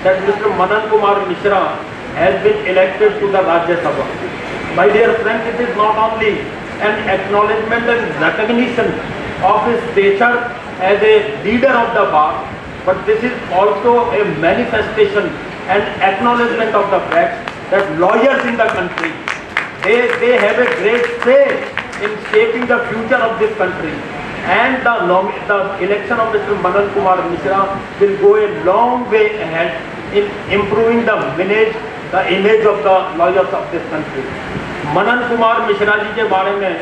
that Mr. Manan Kumar Mishra has been elected to the Rajya Sabha. My dear friends, it is not only an acknowledgement and recognition of his stature as a leader of the bar, but this is also a manifestation and acknowledgement of the fact that lawyers in the country, they have a great say in shaping the future of this country. And the election of Mr. Manan Kumar Mishra will go a long way ahead in improving the image of the lawyers of this country. Manan Kumar Mishra जी के बारे में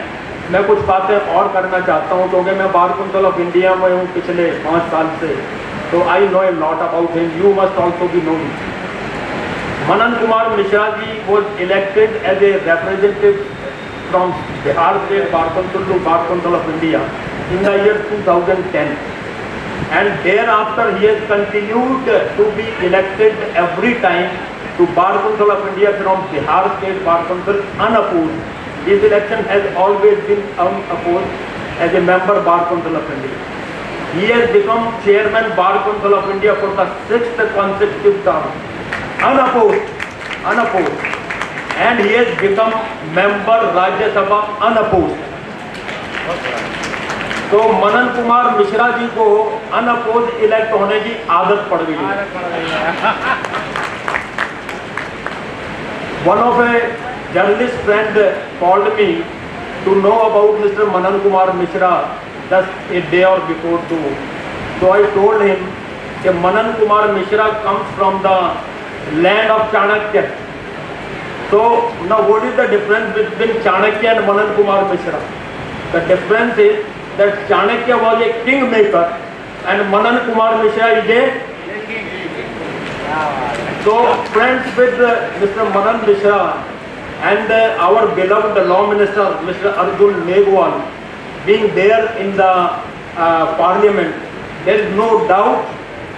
मैं कुछ बातें और करना चाहता हूँ, क्योंकि मैं बार काउंसिल ऑफ इंडिया में हूँ पिछले 5 साल से, तो I know a lot about him. You must also be knowing. Manan Kumar Mishra ji was elected as a representative from Bihar State Bar Council to Bar Council of India in the year 2010, and thereafter he has continued to be elected every time to Bar Council of India from Bihar State Bar Council unopposed. His election has always been unopposed as a member Bar Council of India. He has become chairman Bar Council of India for the 6th consecutive term, unopposed, and he has become member Rajya Sabha unopposed. तो मनन कुमार मिश्रा जी को unopposed elect होने की आदत पड़ गई है. One of a journalist friend called me to know about Mr. Manan Kumar Mishra just a day or before too. So I told him that Manan Kumar Mishra comes from the land of Chanakya. So now what is the difference between Chanakya and Manan Kumar Mishra? The difference is that Chanakya was a kingmaker and Manan Kumar Mishra is a... So friends with Mr. Manan Mishra and our beloved Law Minister Mr. Arjun Meghwal being there in the Parliament, there is no doubt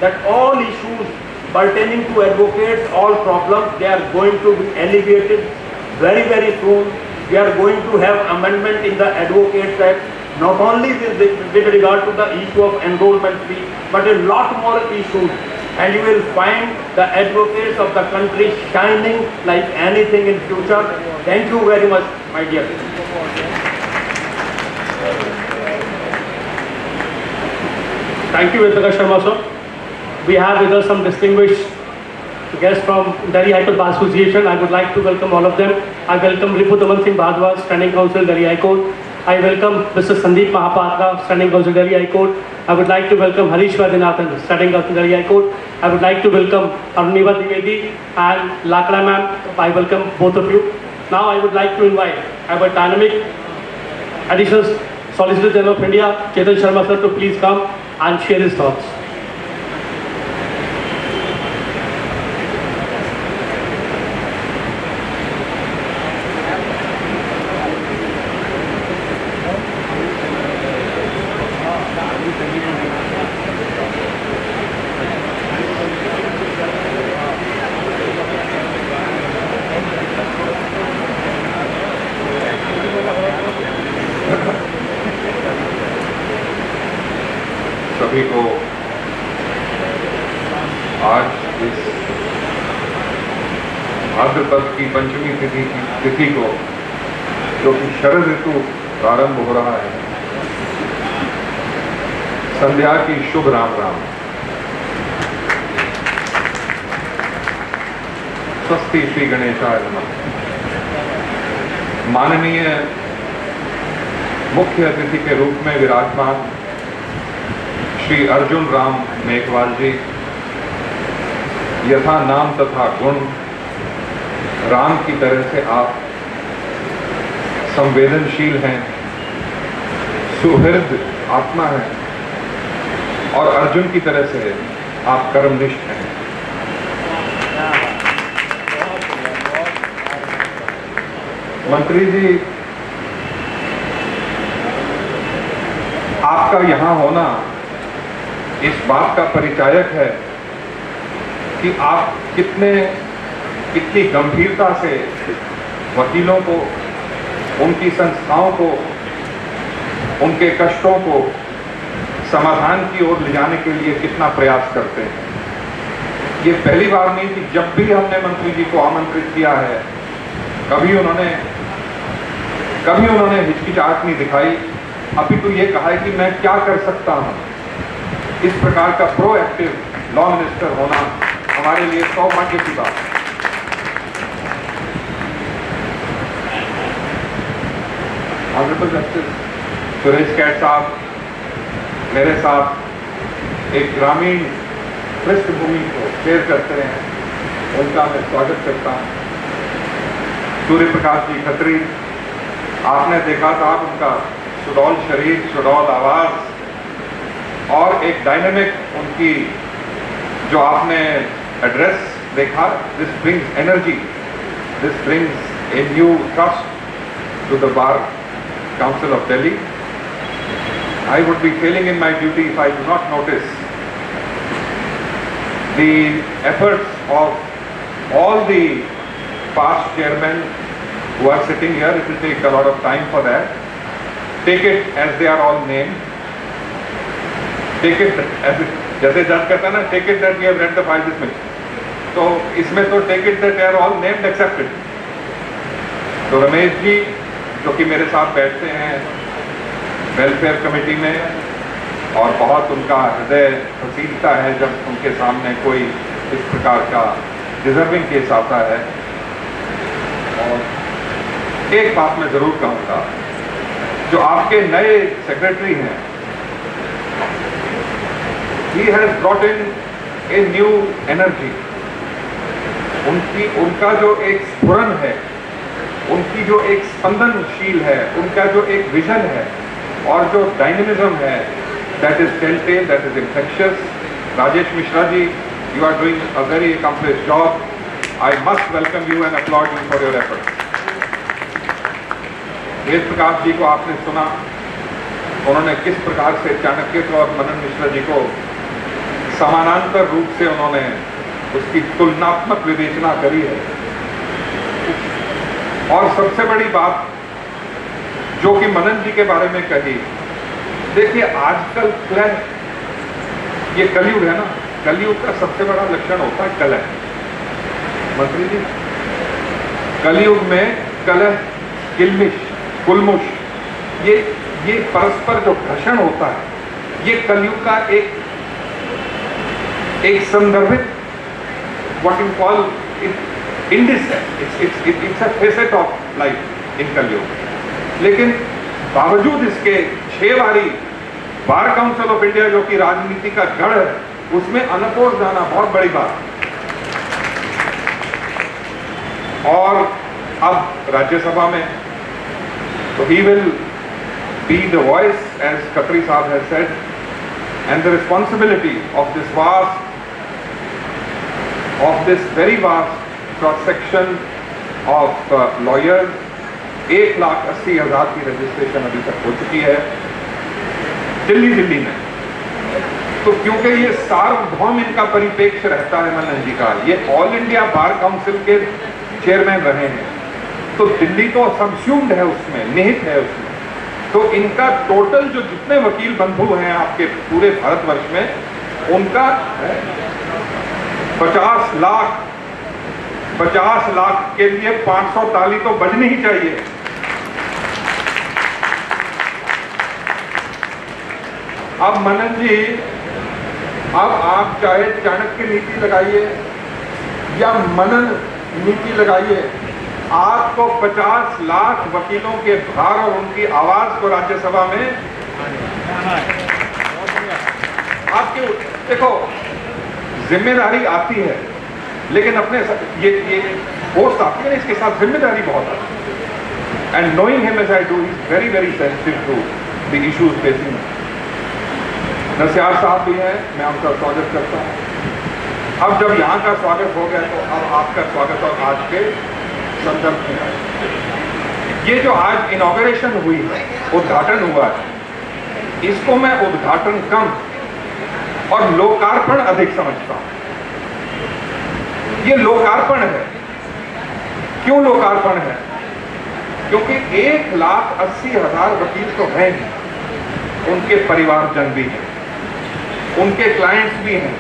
that all issues pertaining to advocates, all problems, they are going to be alleviated very, very soon. We are going to have amendment in the Advocates Act, not only with regard to the issue of enrollment fee, but a lot more issues. And you will find the advocates of the country shining like anything in future. Thank you very much, my dear. Thank you, Vedanta Sharma sir. We have with us some distinguished guests from Delhi High Court Bar Association. I would like to welcome all of them. I welcome Ripudaman Singh Bhardwaj, Standing Counsel, Delhi High Court. I welcome Mr. Sandeep Mahapatra, Standing Counsel, Delhi High Court. I would like to welcome Harish Vaidyanathan, Standing Counsel, Delhi High Court. I would like to welcome Aruniva Dwivedi and Lakra ma'am. I welcome both of you. Now I would like to invite our dynamic Additional Solicitor General of India, Chetan Sharma sir, to please come and share his thoughts. सभी को आज इस भाद्रपद की पंचमी तिथि को, जो कि शरद ऋतु प्रारंभ हो रहा है, संध्या की शुभ राम राम। स्वस्ति श्री गणेशाय नमः। माननीय मुख्य अतिथि के रूप में विराजमान श्री अर्जुन राम मेघवाल जी, यथा नाम तथा गुण राम की तरह से आप संवेदनशील हैं, सुहृद आत्मा हैं और अर्जुन की तरह से आप कर्मनिष्ठ हैं। मंत्री जी, आपका यहां होना इस बात का परिचायक है कि आप कितनी गंभीरता से वकीलों को, उनकी संस्थाओं को, उनके कष्टों को समाधान की ओर ले जाने के लिए कितना प्रयास करते हैं। ये पहली बार नहीं कि जब भी हमने मंत्री जी को आमंत्रित किया है, कभी उन्होंने हिचकिचाहट नहीं दिखाई, अभी तो ये कहा है कि मैं क्या कर सकता हूं। इस प्रकार का प्रोएक्टिव लॉ मिनिस्टर होना हमारे लिए सौभाग्य की बात है। ऑनरेबल जस्टिस सुरेश कैट साहब मेरे साथ एक ग्रामीण पृष्ठभूमि को शेयर करते हैं, उनका मैं स्वागत करता हूं। सूर्य प्रकाश जी खत्री, आपने देखा था उनका सुडौल शरीर, सुडौल आवाज और एक डायनेमिक उनकी जो आपने एड्रेस देखा, this brings energy, this brings a new trust to the bar council of Delhi. I would be failing in my duty if I do not notice the efforts of all the past chairmen who are sitting here. It will take a lot of time for that. Take it as they are all named. Take it as it, जैसे जज कहता है ना, take it that we have read the file this much. तो इसमें तो take it that they are all named accepted. तो रमेश जी जो कि मेरे साथ बैठते हैं वेलफेयर कमेटी में, और बहुत उनका हृदय फसीलता है जब उनके सामने कोई इस प्रकार का डिजर्विंग केस आता है। और एक बात मैं जरूर कहूँगा, जो आपके नए सेक्रेटरी हैं, he has brought in a new energy. उनका जो एक स्फुरन है, उनकी जो एक स्पंदनशील है, उनका जो एक विजन है और जो डायनेमिज्म है, that is telltale, that is infectious. Rajesh Mishra ji, you are doing a very accomplished job. I must welcome you and applaud you for your efforts. Ved Prakash ji को आपने सुना, उन्होंने किस प्रकार से चाणक्य को और मनन मिश्रा जी को समानांतर रूप से उन्होंने उसकी तुलनात्मक विवेचना करी है। और सबसे बड़ी बात जो कि मनन जी के बारे में कही, देखिए आजकल कलह, ये कलयुग है ना, कलयुग का सबसे बड़ा लक्षण होता है कलह। मंत्री जी, कलयुग में कलह, किलमिश, कुलमुश, ये परस्पर जो घर्षण होता है, ये कलयुग का एक संदर्भित व्हाट यू कॉल इंडिस है, it's a facet of life in कलयुग। लेकिन बावजूद इसके 6 बारी बार काउंसिल ऑफ इंडिया जो कि राजनीति का गढ़ है, उसमें अनपोज जाना बहुत बड़ी बात। और अब राज्यसभा में तो he will be the voice, as Khatri Sahab has said, and the responsibility of this very vast cross-section of lawyers। 1,80,000 की रजिस्ट्रेशन अभी तक हो चुकी है दिल्ली में। तो क्योंकि ये सार्वभौम इनका परिप्रेक्ष्य रहता है मनन जी का, ये ऑल इंडिया बार काउंसिल के चेयरमैन रहे हैं, तो दिल्ली तो सबस्यूम्ड है उसमें, निहित है उसमें। तो इनका टोटल जो जितने वकील बंधु हैं आपके पूरे भारतवर्ष में, उनका 50 लाख के लिए 500 ताली तो बजनी ही चाहिए। अब मनन जी, अब आप चाहे चाणक्य नीति लगाइए या मनन नीति लगाइए, आपको 50 लाख वकीलों के भार और उनकी आवाज को राज्यसभा में आपके, देखो जिम्मेदारी आती है, लेकिन अपने ये पोस्ट आती है, इसके साथ जिम्मेदारी बहुत आती है। And knowing him as I do, he is very very sensitive to the issues facing. Narasiyar साहब भी हैं, मैं उनका स्वागत करता हूं। अब जब यहाँ का स्वागत हो गया, तो अब आपका स्वागत और आज के संदर्भ में है। ये जो आज इनॉग्रेशन हुई है, उद्घाटन हुआ है, इसको मैं उद्घाटन कम और लोकार्पण अधिक समझता हूं। ये लोकार्पण है। क्यों लोकार्पण है? क्योंकि 1,80,000 वकील तो हैं, उनके परिवारजन भी हैं, उनके क्लाइंट्स भी हैं,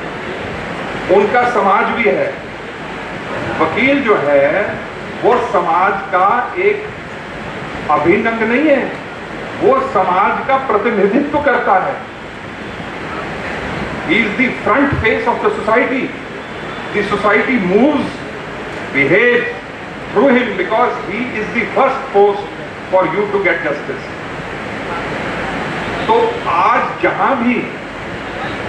उनका समाज भी है। वकील जो है वो समाज का एक अभिन्न अंग नहीं है, वो समाज का प्रतिनिधित्व करता है। He is the front face of the society. The society moves, behaves through him because he is the first post for you to get justice. तो आज जहां भी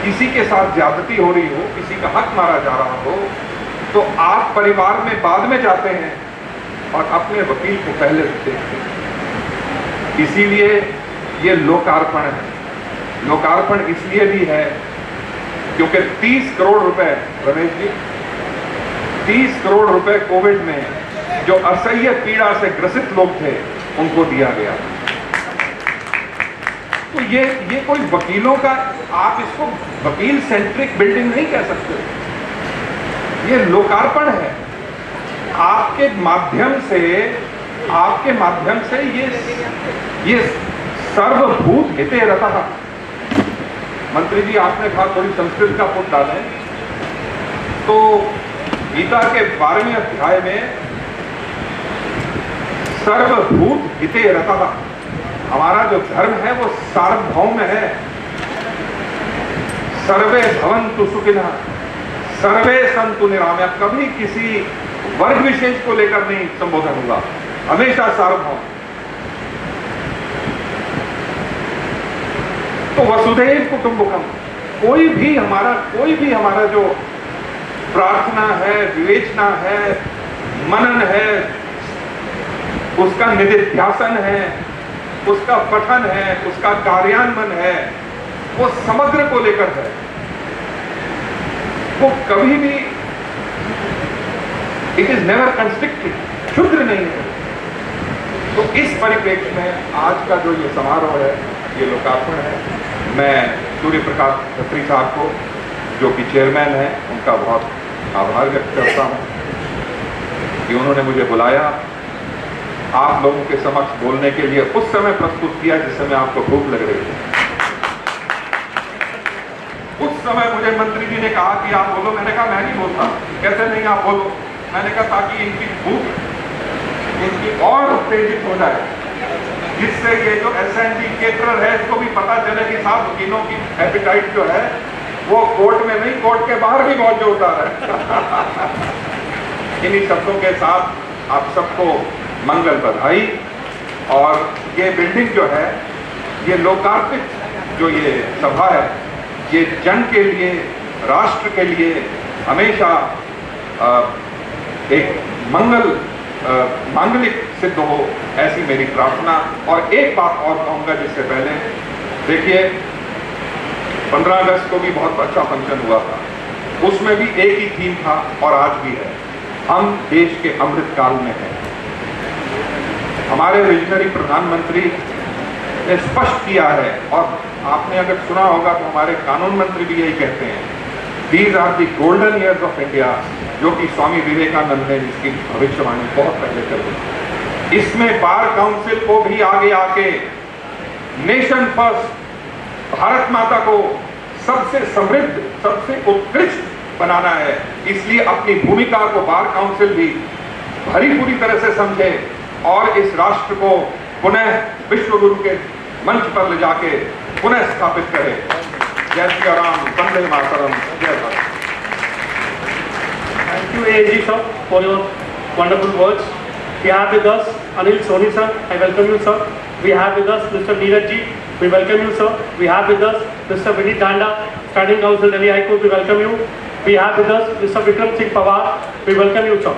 किसी के साथ ज्यादती हो रही हो, किसी का हक मारा जा रहा हो, तो आप परिवार में बाद में जाते हैं और अपने वकील को पहले देखते हैं। इसीलिए ये लोकार्पण है। लोकार्पण इसलिए भी है क्योंकि 30 करोड़ रुपए, रमेश जी, 30 करोड़ रुपए कोविड में जो असह्य पीड़ा से ग्रसित लोग थे उनको दिया गया। तो ये कोई वकीलों का, आप इसको वकील सेंट्रिक बिल्डिंग नहीं कह सकते, ये लोकार्पण है। आपके माध्यम से ये सर्वभूत हिते रतः। मंत्री जी, आपने कहा थोड़ी संस्कृत का पुट डालें, तो गीता के 12वें अध्याय में सर्वभूत हिते रतः, हमारा जो धर्म है वो सार्वभौम है। सर्वे भवन्तु सुखिनः, सर्वे सन्तु निरामया। कभी किसी वर्ग विशेष को लेकर नहीं संबोधन हुआ, हमेशा सार्वभौम। तो वसुधैव कुटुंबकम, कोई भी हमारा जो प्रार्थना है, विवेचना है, मनन है, उसका निधिध्यासन है, उसका पठन है, उसका कार्यान्वयन है, वो समग्र को लेकर है। वो कभी भी इट इज नेवर कंस्ट्रिक्टेड, क्षुद्र नहीं है। तो इस परिप्रेक्ष्य में आज का जो ये समारोह है, ये लोकार्पण है। मैं सूर्य प्रकाश खत्री साहब को जो कि चेयरमैन हैं, उनका बहुत आभार व्यक्त करता हूँ कि उन्होंने मुझे बुलाया, आप लोगों के समक्ष बोलने के लिए उस समय प्रस्तुत किया जिस समय आपको भूख लग रही थी। उस समय मुझे मंत्री जी ने कहा कि आप बोलो, मैंने कहा मैं नहीं बोलता। कहते नहीं आप बोलो। मैंने कहा ताकि इनकी भूख इनकी और उत्तेजित हो जाए, जिससे ये जो एसएनडी केटरर है इसको भी पता चले कि साहब वकीलों की एपिटाइट जो है वो कोर्ट में नहीं, कोर्ट के बाहर भी बहुत जोरदार है। इन्हीं शब्दों के साथ आप सबको मंगल बधाई। और ये बिल्डिंग जो है, ये लोकार्पित जो ये सभा है, ये जन के लिए, राष्ट्र के लिए हमेशा एक मांगलिक सिद्ध हो, ऐसी मेरी प्रार्थना। और एक बात और कहूँगा जिससे पहले, देखिए 15 अगस्त को भी बहुत अच्छा फंक्शन हुआ था, उसमें भी एक ही थीम था और आज भी है, हम देश के अमृत काल में हैं। हमारे विजनरी प्रधानमंत्री ने स्पष्ट किया है, और आपने अगर सुना होगा तो हमारे कानून मंत्री भी यही कहते हैं, these are the golden years of India, जो कि स्वामी विवेकानंद ने जिसकी भविष्यवाणी बहुत पहले कर दी। इसमें बार काउंसिल को भी आगे आके नेशन फर्स्ट, भारत माता को सबसे समृद्ध, सबसे उत्कृष्ट बनाना है। इसलिए अपनी भूमिका को बार काउंसिल भी भरी पूरी तरह से समझे और इस राष्ट्र को पुनः विश्व गुरु के मंच पर ले जाके पुनः स्थापित करे। जय श्री राम, वंदे मातरम, जय Bharat. Thank you, AG sir, for your wonderful words. We have with us Anil Soni sir. I welcome you, sir. We have with us Mr. Neeraj ji. We welcome you, sir. We have with us Mr. Vinit Danda, Standing Counsel, Delhi High Court. We welcome you. We have with us Mr. Vikram Singh Pawar. We welcome you, sir.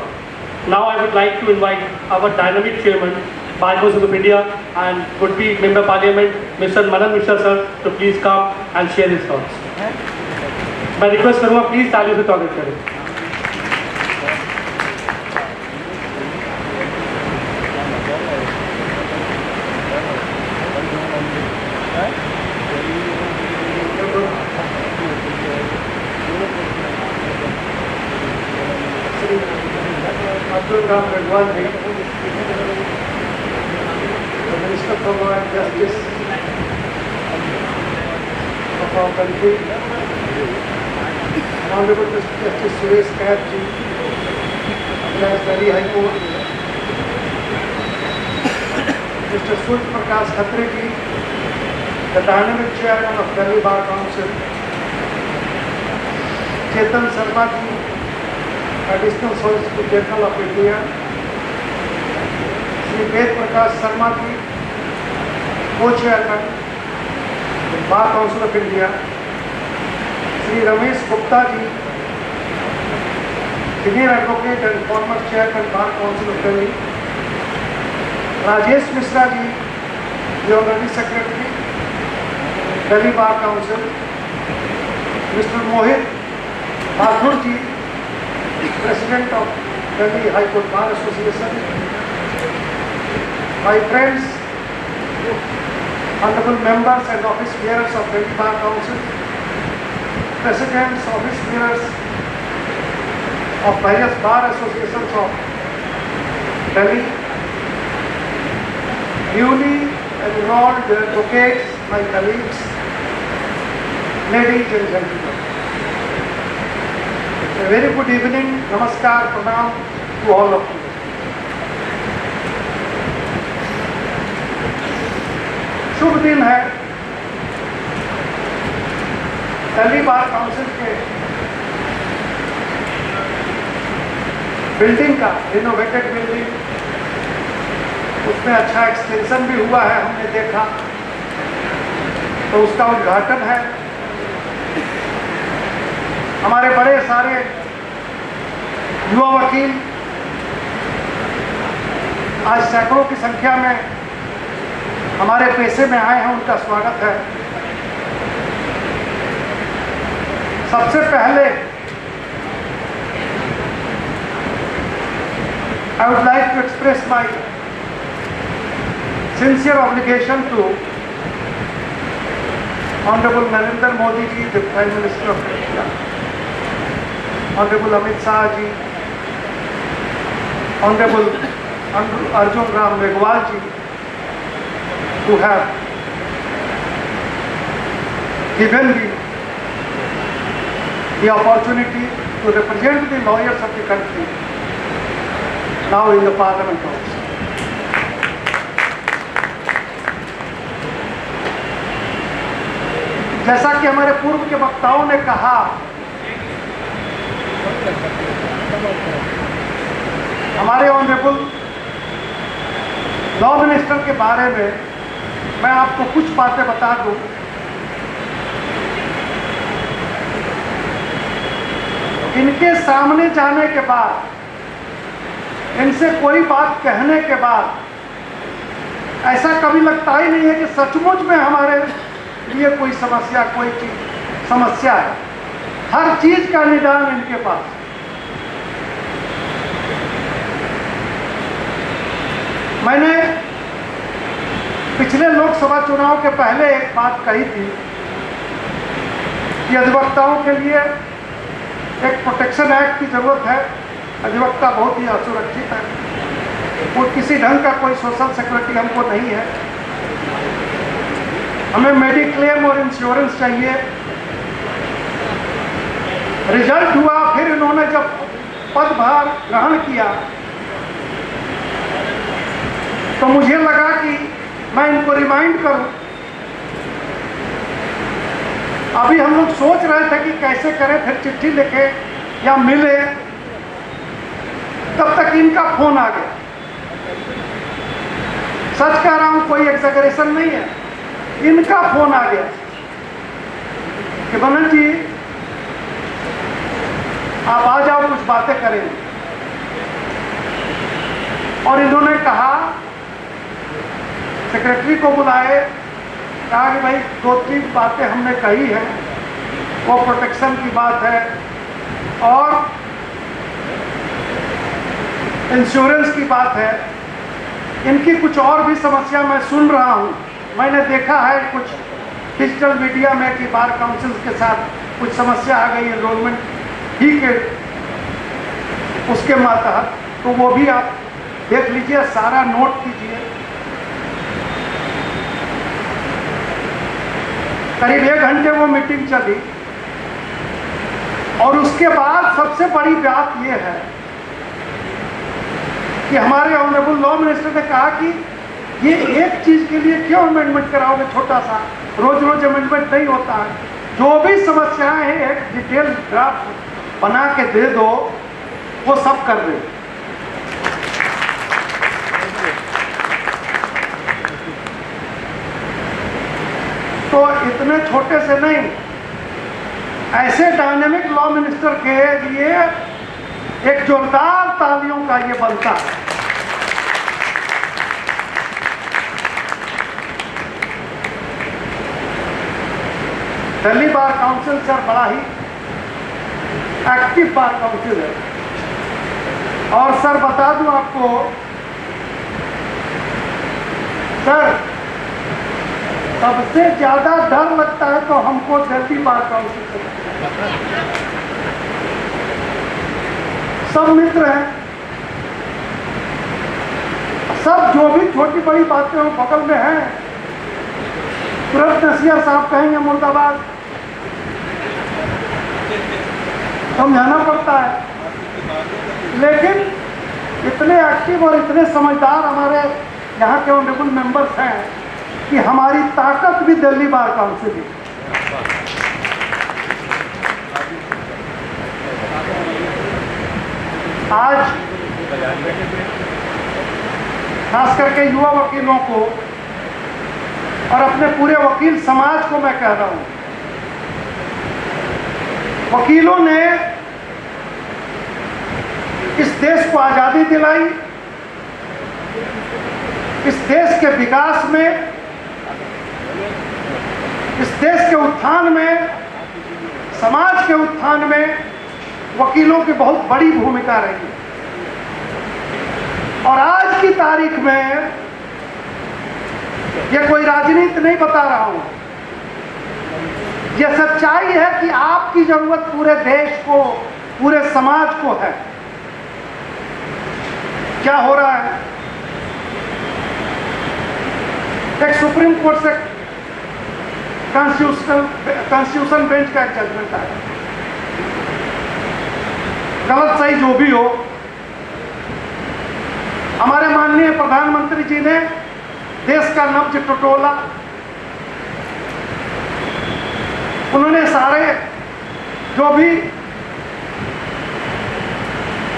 Now I would like to invite our dynamic chairman, Bar Council of India, and would-be Member Parliament, Mr. Manan Mishra sir, to please come and share his thoughts. मैं request करूँगा please तालियों से स्वागत करें। Abdul Ram Raghuwan ji, the Minister for Law and Justice of our country, Honorable Mr. Justice Suresh Kait ji, of Delhi High Court, Mr. Surya Prakash Khatre ji, the Dynamic Chairman of Delhi Bar Council, Chetan Sharma ji, Additional Solicitor General of India, Shri Ved Prakash Sharma ji, Co-Chairman, Bar Council of India, Shri Ramesh Gupta ji, Senior Advocate and former Chairman Bar Council of Delhi, Rajesh Mishra ji, the Honorary Secretary, Delhi Bar Council, Mr. Mohit Mathur ji, President of Delhi High Court Bar Association, my friends, honorable members and office bearers of Delhi Bar Council, presidents, office bearers of various bar associations of Delhi, newly enrolled advocates, my colleagues, ladies and gentlemen. A very good evening, namaskar, pranam to all of you. शुभ दिन है, Delhi bar council के building का, renovated building, उसमें अच्छा extension भी हुआ है, हमने देखा, तो उसका उद्घाटन है। हमारे बड़े सारे युवा वकील आज सैकड़ों की संख्या में हमारे पेशे में आए हैं, उनका स्वागत है। सबसे पहले I would like to express my sincere obligation to Honorable Narendra Modi ji, the Prime Minister of India, honourable Amit Shah ji, honourable Arjun Ram Meghwal ji, who have given me the opportunity to represent the lawyers of the country now in the parliament also. जैसा कि हमारे पूर्व के वक्ताओं ने कहा, हमारे honourable law minister के बारे में मैं आपको कुछ बातें बता दूं। इनके सामने जाने के बाद, इनसे कोई बात कहने के बाद ऐसा कभी लगता ही नहीं है कि सचमुच में हमारे लिए कोई समस्या, कोई चीज समस्या है। हर चीज का निदान इनके पास। मैंने पिछले लोकसभा चुनाव के पहले एक बात कही थी कि अधिवक्ताओं के लिए एक प्रोटेक्शन एक्ट की जरूरत है। अधिवक्ता बहुत ही असुरक्षित है, वो किसी ढंग का कोई सोशल सिक्योरिटी हमको नहीं है। हमें मेडिक्लेम और इंश्योरेंस चाहिए। रिजल्ट हुआ, फिर इन्होंने जब पदभार ग्रहण किया तो मुझे लगा कि मैं इनको रिमाइंड करूं। अभी हम लोग सोच रहे थे कि कैसे करें, फिर चिट्ठी लिखे या मिले, तब तक इनका फोन आ गया। सच कह रहा हूं, कोई एक्सैगरेशन नहीं है, इनका फोन आ गया कि बनन जी आप आ जाओ, कुछ बातें करेंगे। और इन्होंने कहा, सेक्रेटरी को बुलाए, कहा कि भाई 2-3 बातें हमने कही हैं, वो प्रोटेक्शन की बात है और इंश्योरेंस की बात है। इनकी कुछ और भी समस्या मैं सुन रहा हूँ। मैंने देखा है कुछ डिजिटल मीडिया में कि बार काउंसिल के साथ कुछ समस्या आ गई एनरोलमेंट ही के उसके तहत, तो वो भी आप देख लीजिए, सारा नोट कीजिए। करीब 1 घंटे वो मीटिंग चली और उसके बाद सबसे बड़ी बात ये है कि हमारे ऑनरेबल लॉ मिनिस्टर ने कहा कि ये एक चीज के लिए क्यों अमेंडमेंट कराओगे, छोटा सा, रोज रोज अमेंडमेंट नहीं होता है। जो भी समस्याएं हैं एक डिटेल ड्राफ्ट बना के दे दो, वो सब कर दे। तो इतने छोटे से नहीं, ऐसे डायनेमिक लॉ मिनिस्टर के लिए एक जोरदार तालियों का ये बनता है। दिल्ली बार काउंसिल सर बड़ा ही एक्टिव बार काउंसिल है। और सर बता दूं आपको, सर सबसे ज्यादा डर लगता है तो हमको दिल्ली बार काउंसिल से। सब मित्र हैं, सब जो भी छोटी बड़ी बातें हो बगल में हैं, तुरंत नसीहा साहब कहेंगे मुर्दाबाद, समझाना पड़ता है। लेकिन इतने एक्टिव और इतने समझदार हमारे यहाँ के ऑनरेबल मेंबर्स हैं कि हमारी ताकत भी दिल्ली बार काउंसिल है। आज खास करके युवा वकीलों को और अपने पूरे वकील समाज को मैं कह रहा हूं, वकीलों ने इस देश को आजादी दिलाई, इस देश के विकास में, इस देश के उत्थान में, समाज के उत्थान में वकीलों की बहुत बड़ी भूमिका रही। और आज की तारीख में ये कोई राजनीति नहीं बता रहा हूं, ये सच्चाई है कि आपकी जरूरत पूरे देश को पूरे समाज को है। क्या हो रहा है? एक सुप्रीम कोर्ट से कॉन्स्टिट्यूशन बेंच का एक जजमेंट आया, गलत सही जो भी हो, हमारे माननीय प्रधानमंत्री जी ने देश का नब्ज टटोला। उन्होंने सारे जो भी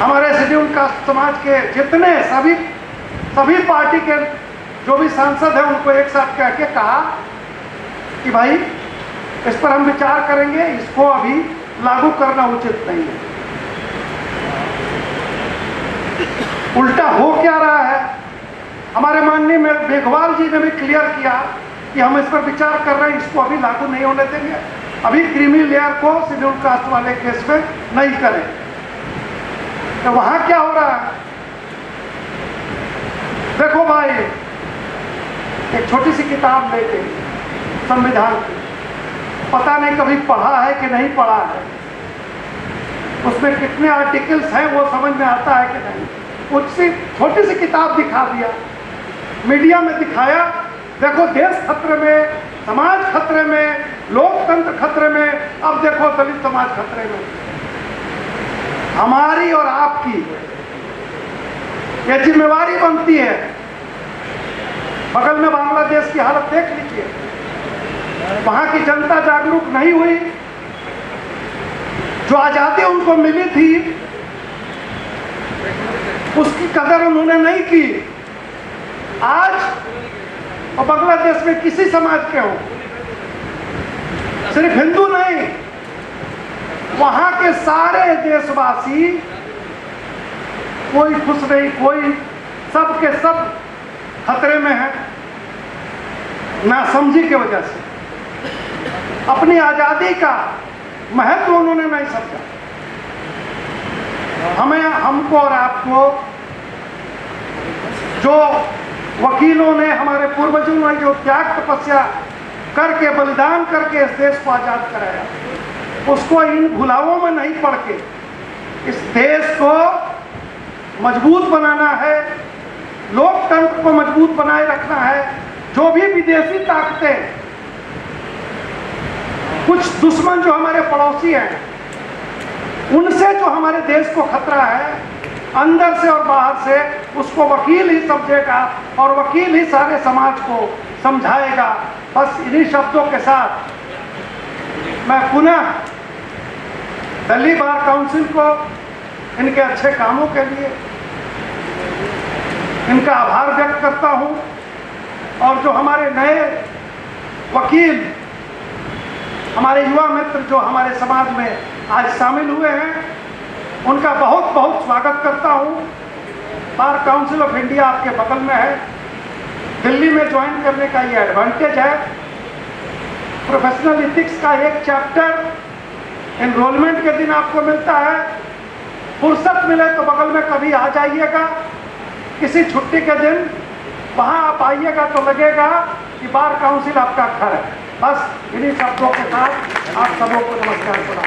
हमारे शेड्यूल कास्ट समाज के जितने सभी पार्टी के जो भी सांसद हैं उनको एक साथ कह के कहा कि भाई इस पर हम विचार करेंगे, इसको अभी लागू करना उचित नहीं है। उल्टा हो क्या रहा है? हमारे माननीय मेघवाल जी ने भी क्लियर किया कि हम इस पर विचार कर रहे हैं, इसको अभी लागू नहीं होने देंगे, अभी क्रीमी लेयर को शेड्यूल कास्ट वाले केस में नहीं करें। तो वहां क्या हो रहा है? देखो भाई, एक छोटी सी किताब लेके संविधान की, पता नहीं कभी पढ़ा है कि नहीं पढ़ा है, उसमें कितने आर्टिकल्स हैं वो समझ में आता है कि नहीं। उससे छोटी सी किताब दिखा दिया, मीडिया में दिखाया, देखो देश खतरे में, समाज खतरे में, लोकतंत्र खतरे में, अब देखो दलित समाज खतरे में। हमारी और आपकी ये जिम्मेवारी बनती है। बगल में बांग्लादेश की हालत देख लीजिए, वहां की जनता जागरूक नहीं हुई, जो आजादी उनको मिली थी उसकी कदर उन्होंने नहीं की। आज और बांग्लादेश में किसी समाज के हो, सिर्फ हिंदू नहीं, वहां के सारे देशवासी, कोई खुश नहीं, कोई सब के सब खतरे में है, नासमझी की वजह से। अपनी आजादी का महत्व उन्होंने नहीं समझा। हमको और आपको, जो वकीलों ने, हमारे पूर्वजों ने जो त्याग तपस्या करके, बलिदान करके इस देश को आजाद कराया, उसको इन भुलावों में नहीं पड़ के इस देश को मजबूत बनाना है, लोकतंत्र को मजबूत बनाए रखना है। जो भी विदेशी ताकतें, कुछ दुश्मन जो हमारे पड़ोसी हैं, उनसे जो हमारे देश को खतरा है, अंदर से और बाहर से, उसको वकील ही समझेगा और वकील ही सारे समाज को समझाएगा। बस इन्हीं शब्दों के साथ मैं पुनः दिल्ली बार काउंसिल को इनके अच्छे कामों के लिए इनका आभार व्यक्त करता हूं, और जो हमारे नए वकील, हमारे युवा मित्र जो हमारे समाज में आज शामिल हुए हैं, उनका बहुत बहुत स्वागत करता हूं। बार काउंसिल ऑफ इंडिया आपके बगल में है, दिल्ली में ज्वाइन करने का ये एडवांटेज है। प्रोफेशनल एथिक्स का एक चैप्टर एनरोलमेंट के दिन आपको मिलता है। फुर्सत मिले तो बगल में कभी आ जाइएगा, किसी छुट्टी के दिन वहां आप आइएगा तो लगेगा कि बार काउंसिल आपका घर है। बस इन्हीं शब्दों के साथ आप सबों को नमस्कार करा।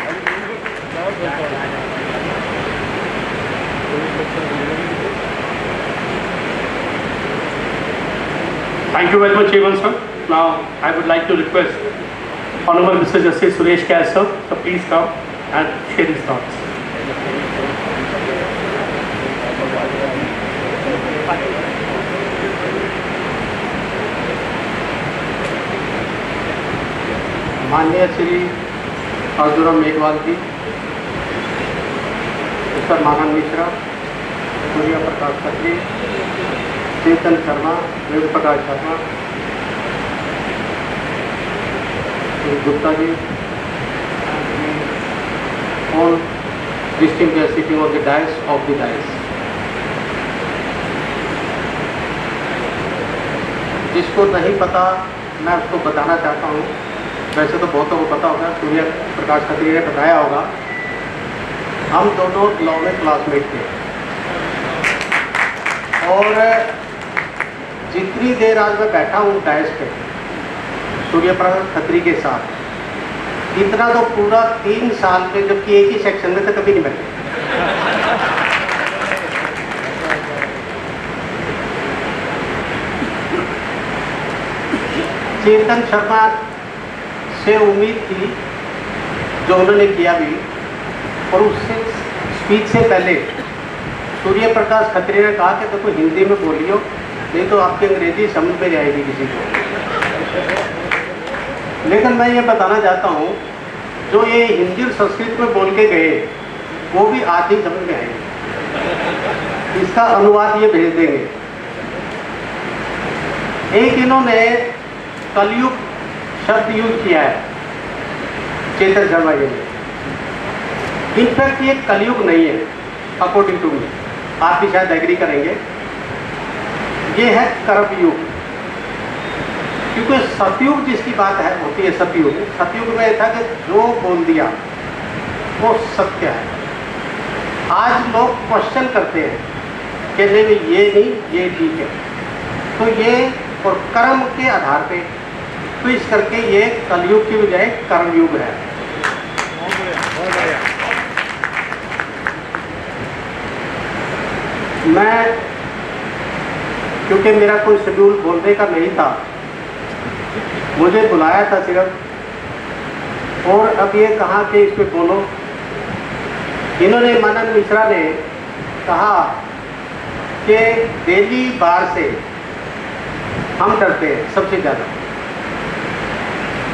Thank you very much, Evan sir. Now, I would like to request Honorable Mr. Justice Suresh Kaur sir to please come and share his thoughts. माननीय श्री अर्जुन मेघवाल जी, मिस्टर मानन मिश्रा, सूर्य प्रकाश खत्री, चेतन शर्मा, वेद Prakash Sharma, Gupta ji, all distinct guests sitting on the dais of the dais. जिसको नहीं पता मैं उसको बताना चाहता हूँ। वैसे तो बहुतों को पता होगा, सूर्य प्रकाश खत्री ने बताया होगा। हम दोनों लॉ में क्लासमेट थे और जितनी देर आज मैं बैठा हूँ डायस पे सूर्य प्रकाश खत्री के साथ, इतना तो पूरा 3 साल पे, जबकि एक ही सेक्शन में तो कभी नहीं बैठे। चेतन शर्मा से उम्मीद थी जो उन्होंने किया भी, और उससे स्पीच से पहले सूर्य प्रकाश खत्री ने कहा कि देखो हिंदी में बोलियो, नहीं तो आपकी अंग्रेजी समझ में जाएगी किसी को। लेकिन मैं ये बताना चाहता हूँ, जो ये हिंदी और संस्कृत में बोल के गए वो भी आज ही समझ में आएंगे। इसका अनुवाद ये भेज देंगे। एक इन्होंने कलयुग शब्द यूज किया है चेतन शर्मा जी ने। इनफैक्ट ये कलयुग नहीं है अकॉर्डिंग टू मी, आप भी शायद एग्री करेंगे, ये है कर्मयुग। क्योंकि सतयुग जिसकी बात है होती है सतयुग, सतयुग में यह था कि जो बोल दिया वो सत्य है। आज लोग क्वेश्चन करते हैं कि नहीं ये नहीं ये ठीक है, तो ये और कर्म के आधार पे ट्विस्ट करके ये कलयुग की बजाय कर्मयुग है। मैं क्योंकि मेरा कोई शेड्यूल बोलने का नहीं था, मुझे बुलाया था सिर्फ, और अब ये कहा कि इस पे बोलो। इन्होंने मानन मिश्रा ने कहा कि दिल्ली बार से हम डरते हैं सबसे ज़्यादा।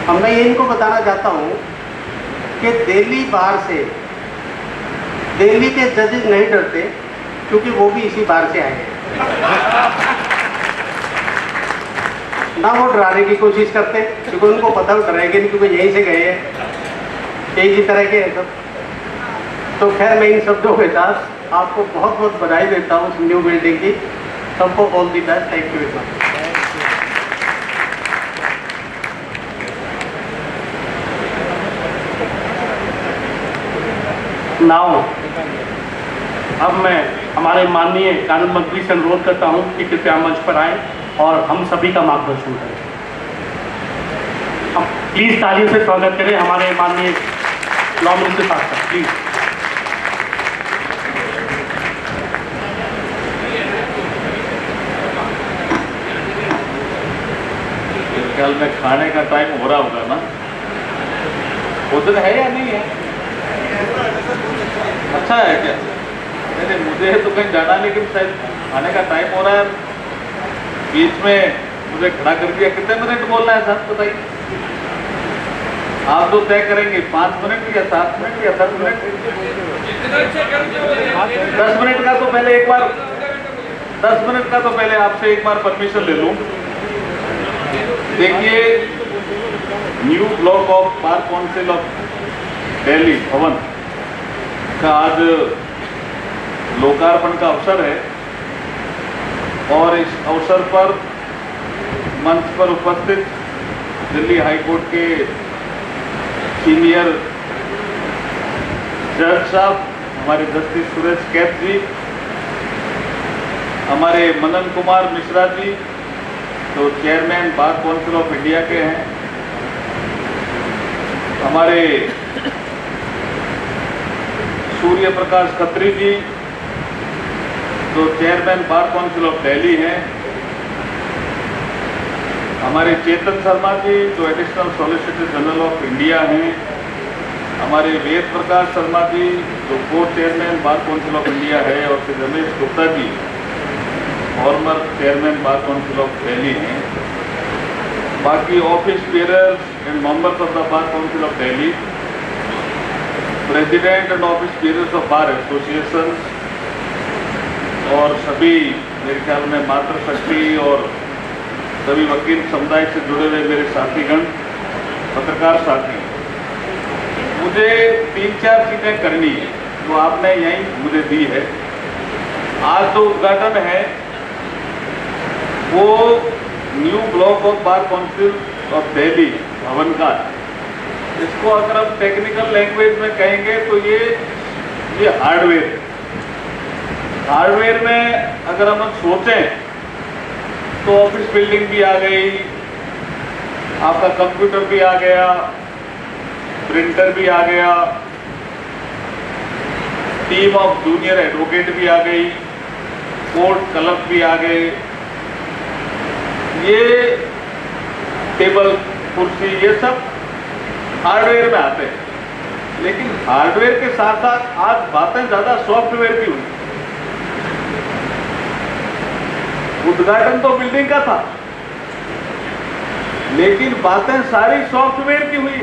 अब मैं ये इनको बताना चाहता हूँ कि दिल्ली बार से दिल्ली के जजेस नहीं डरते, क्योंकि वो भी इसी बार से आए हैं। ना वो डराने की कोशिश करते, क्योंकि उनको पता वो डराएंगे नहीं, क्योंकि यहीं से गए हैं, एक ही तरह के हैं सब। तो खैर मैं इन शब्दों के साथ आपको बहुत बहुत बधाई देता हूँ उस न्यू बिल्डिंग की। सबको all the best. Thank you very much. Now अब मैं हमारे माननीय कानून मंत्री से अनुरोध करता हूं कि कृपया मंच पर आएं और हम सभी का मार्गदर्शन करें। हम प्लीज तालियों से स्वागत करें हमारे माननीय लॉ मिनिस्टर साहब का, प्लीज। ख्याल में खाने का टाइम हो रहा होगा ना, उधर है या नहीं है? अच्छा है क्या? नहीं मुझे तो कहीं जाना, लेकिन शायद खाने का टाइम हो रहा है। बीच में मुझे खड़ा कर दिया। कितने मिनट बोलना है साहब बताइए? आप तो तय करेंगे 5 मिनट या 7 मिनट या 10 मिनट? 10 मिनट का तो पहले एक बार 10 मिनट का तो पहले आपसे एक बार परमिशन ले लूं। देखिए, new block of bar council of Delhi भवन का आज लोकार्पण का अवसर है, और इस अवसर पर मंच पर उपस्थित दिल्ली हाई कोर्ट के सीनियर जज साहब, हमारे जस्टिस सुरेश कैथ जी, हमारे मनन कुमार मिश्रा जी जो chairman bar council of India के हैं, हमारे सूर्य प्रकाश खत्री जी जो chairman bar council of Delhi हैं, हमारे चेतन शर्मा जी जो additional solicitor general of India हैं, हमारे वेद प्रकाश शर्मा जी जो court chairman bar council of India है, और Shri Ramesh Gupta ji former chairman bar council of Delhi हैं। बाकी office bearers and members of the bar council of Delhi, president and office bearers of bar association, और सभी मेरे ख्याल में मातृशक्ति और सभी वकील समुदाय से जुड़े हुए मेरे साथीगण, पत्रकार साथी, मुझे 3-4 चीज़ें करनी है जो आपने यहीं मुझे दी है। आज जो उद्घाटन है वो new block of bar council of Delhi भवन का, इसको अगर हम टेक्निकल लैंग्वेज में कहेंगे तो ये हार्डवेयर है। हार्डवेयर में अगर हम सोचें तो ऑफिस बिल्डिंग भी आ गई, आपका कंप्यूटर भी आ गया, प्रिंटर भी आ गया, टीम ऑफ जूनियर एडवोकेट भी आ गई, कोर्ट क्लर्क भी आ गए। ये टेबल कुर्सी ये सब हार्डवेयर में आते हैं, लेकिन हार्डवेयर के साथ साथ आज बातें ज्यादा सॉफ्टवेयर की हुई। उद्घाटन तो बिल्डिंग का था, लेकिन बातें सारी सॉफ्टवेयर की हुई।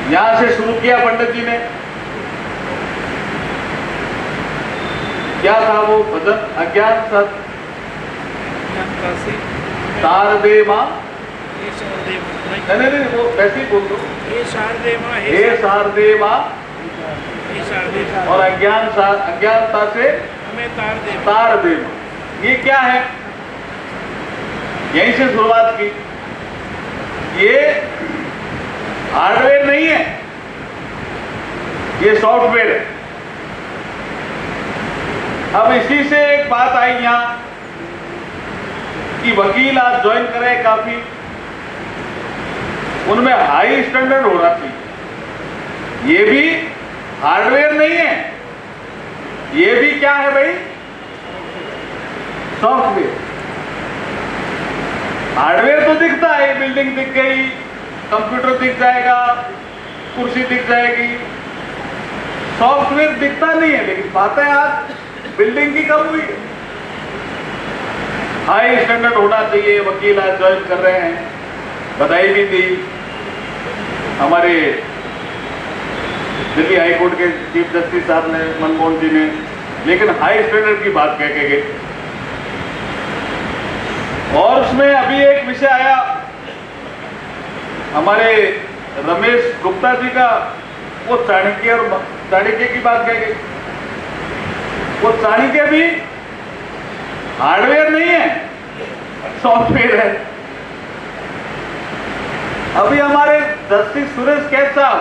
यहां से शुरू किया पंडित जी ने, क्या था वो भजन, अज्ञान सत तार दे मां, नहीं वो वैसे ही बोल दो, हे शारदे मां, और अज्ञानता से तार दे मां। ये क्या है? यहीं से शुरुआत की। ये हार्डवेयर नहीं है, ये सॉफ्टवेयर है। अब इसी से एक बात आई यहां कि वकील आज ज्वाइन करें काफी, उनमें हाई स्टैंडर्ड होना चाहिए। ये भी हार्डवेयर नहीं है, ये भी क्या है भाई? सॉफ्टवेयर। हार्डवेयर तो दिखता है, बिल्डिंग दिख गई, कंप्यूटर दिख जाएगा, कुर्सी दिख जाएगी, सॉफ्टवेयर दिखता नहीं है। लेकिन बातें आज बिल्डिंग की कब हुई? हाई स्टैंडर्ड होना चाहिए। वकील आज ज्वाइन कर रहे हैं, बधाई भी दी हमारे दिल्ली हाईकोर्ट के चीफ जस्टिस साहब ने, मनमोहन जी ने, लेकिन हाई स्टैंडर्ड की बात कह के गए। और उसमें अभी एक विषय आया हमारे रमेश गुप्ता जी का, वो चाणक्य की बात कह गए। वो चाणक्य भी हार्डवेयर नहीं है, सॉफ्टवेयर है। अभी हमारे जस्टिस सुरेश कैद साहब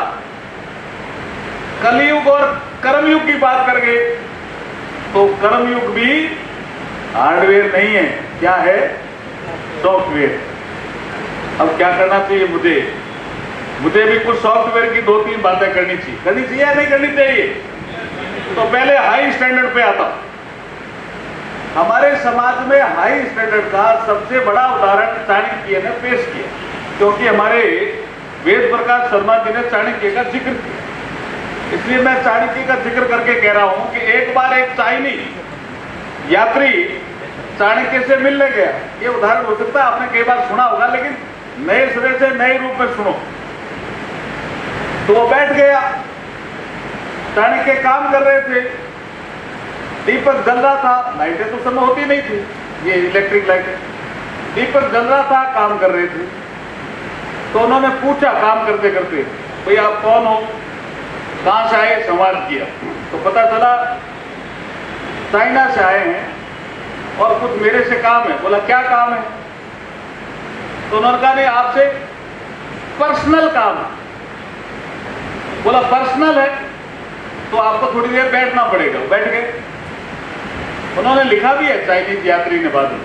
कलयुग और कर्मयुग की बात कर गए, तो कर्मयुग भी हार्डवेयर नहीं है, क्या है? सॉफ्टवेयर। अब क्या करना चाहिए? मुझे भी कुछ सॉफ्टवेयर की 2-3 बातें करनी चाहिए या नहीं करनी चाहिए? तो पहले हाई स्टैंडर्ड पे आता। हमारे समाज में हाई स्टैंडर्ड का सबसे बड़ा उदाहरण चाणक्य ने पेश किया, क्योंकि हमारे वेद प्रकाश शर्मा जी ने चाणक्य का जिक्र किया। इसलिए मैं चाणक्य का जिक्र करके कह रहा हूं कि एक बार एक चाइनीज यात्री चाणक्य से मिलने गया। ये उदाहरण हो सकता है आपने कई बार सुना होगा, लेकिन नए सिरे से नए रूप में सुनो। तो वो बैठ गया, चाणक्य काम कर रहे थे, दीपक जल रहा था, लाइटें तो समय होती नहीं थी, ये इलेक्ट्रिक लाइटें, दीपक जल रहा था, काम कर रहे थे। तो उन्होंने पूछा काम करते करते, भाई आप कौन हो, कहां से आए? सवाल किया तो पता चला चाइना से आए हैं और कुछ मेरे से काम है। बोला क्या काम है? तो उन्होंने कहा नहीं, आपसे पर्सनल काम है। बोला पर्सनल है तो आपको थोड़ी देर बैठना पड़ेगा। बैठ गए। उन्होंने लिखा भी है चाइनीज यात्री ने बाद में।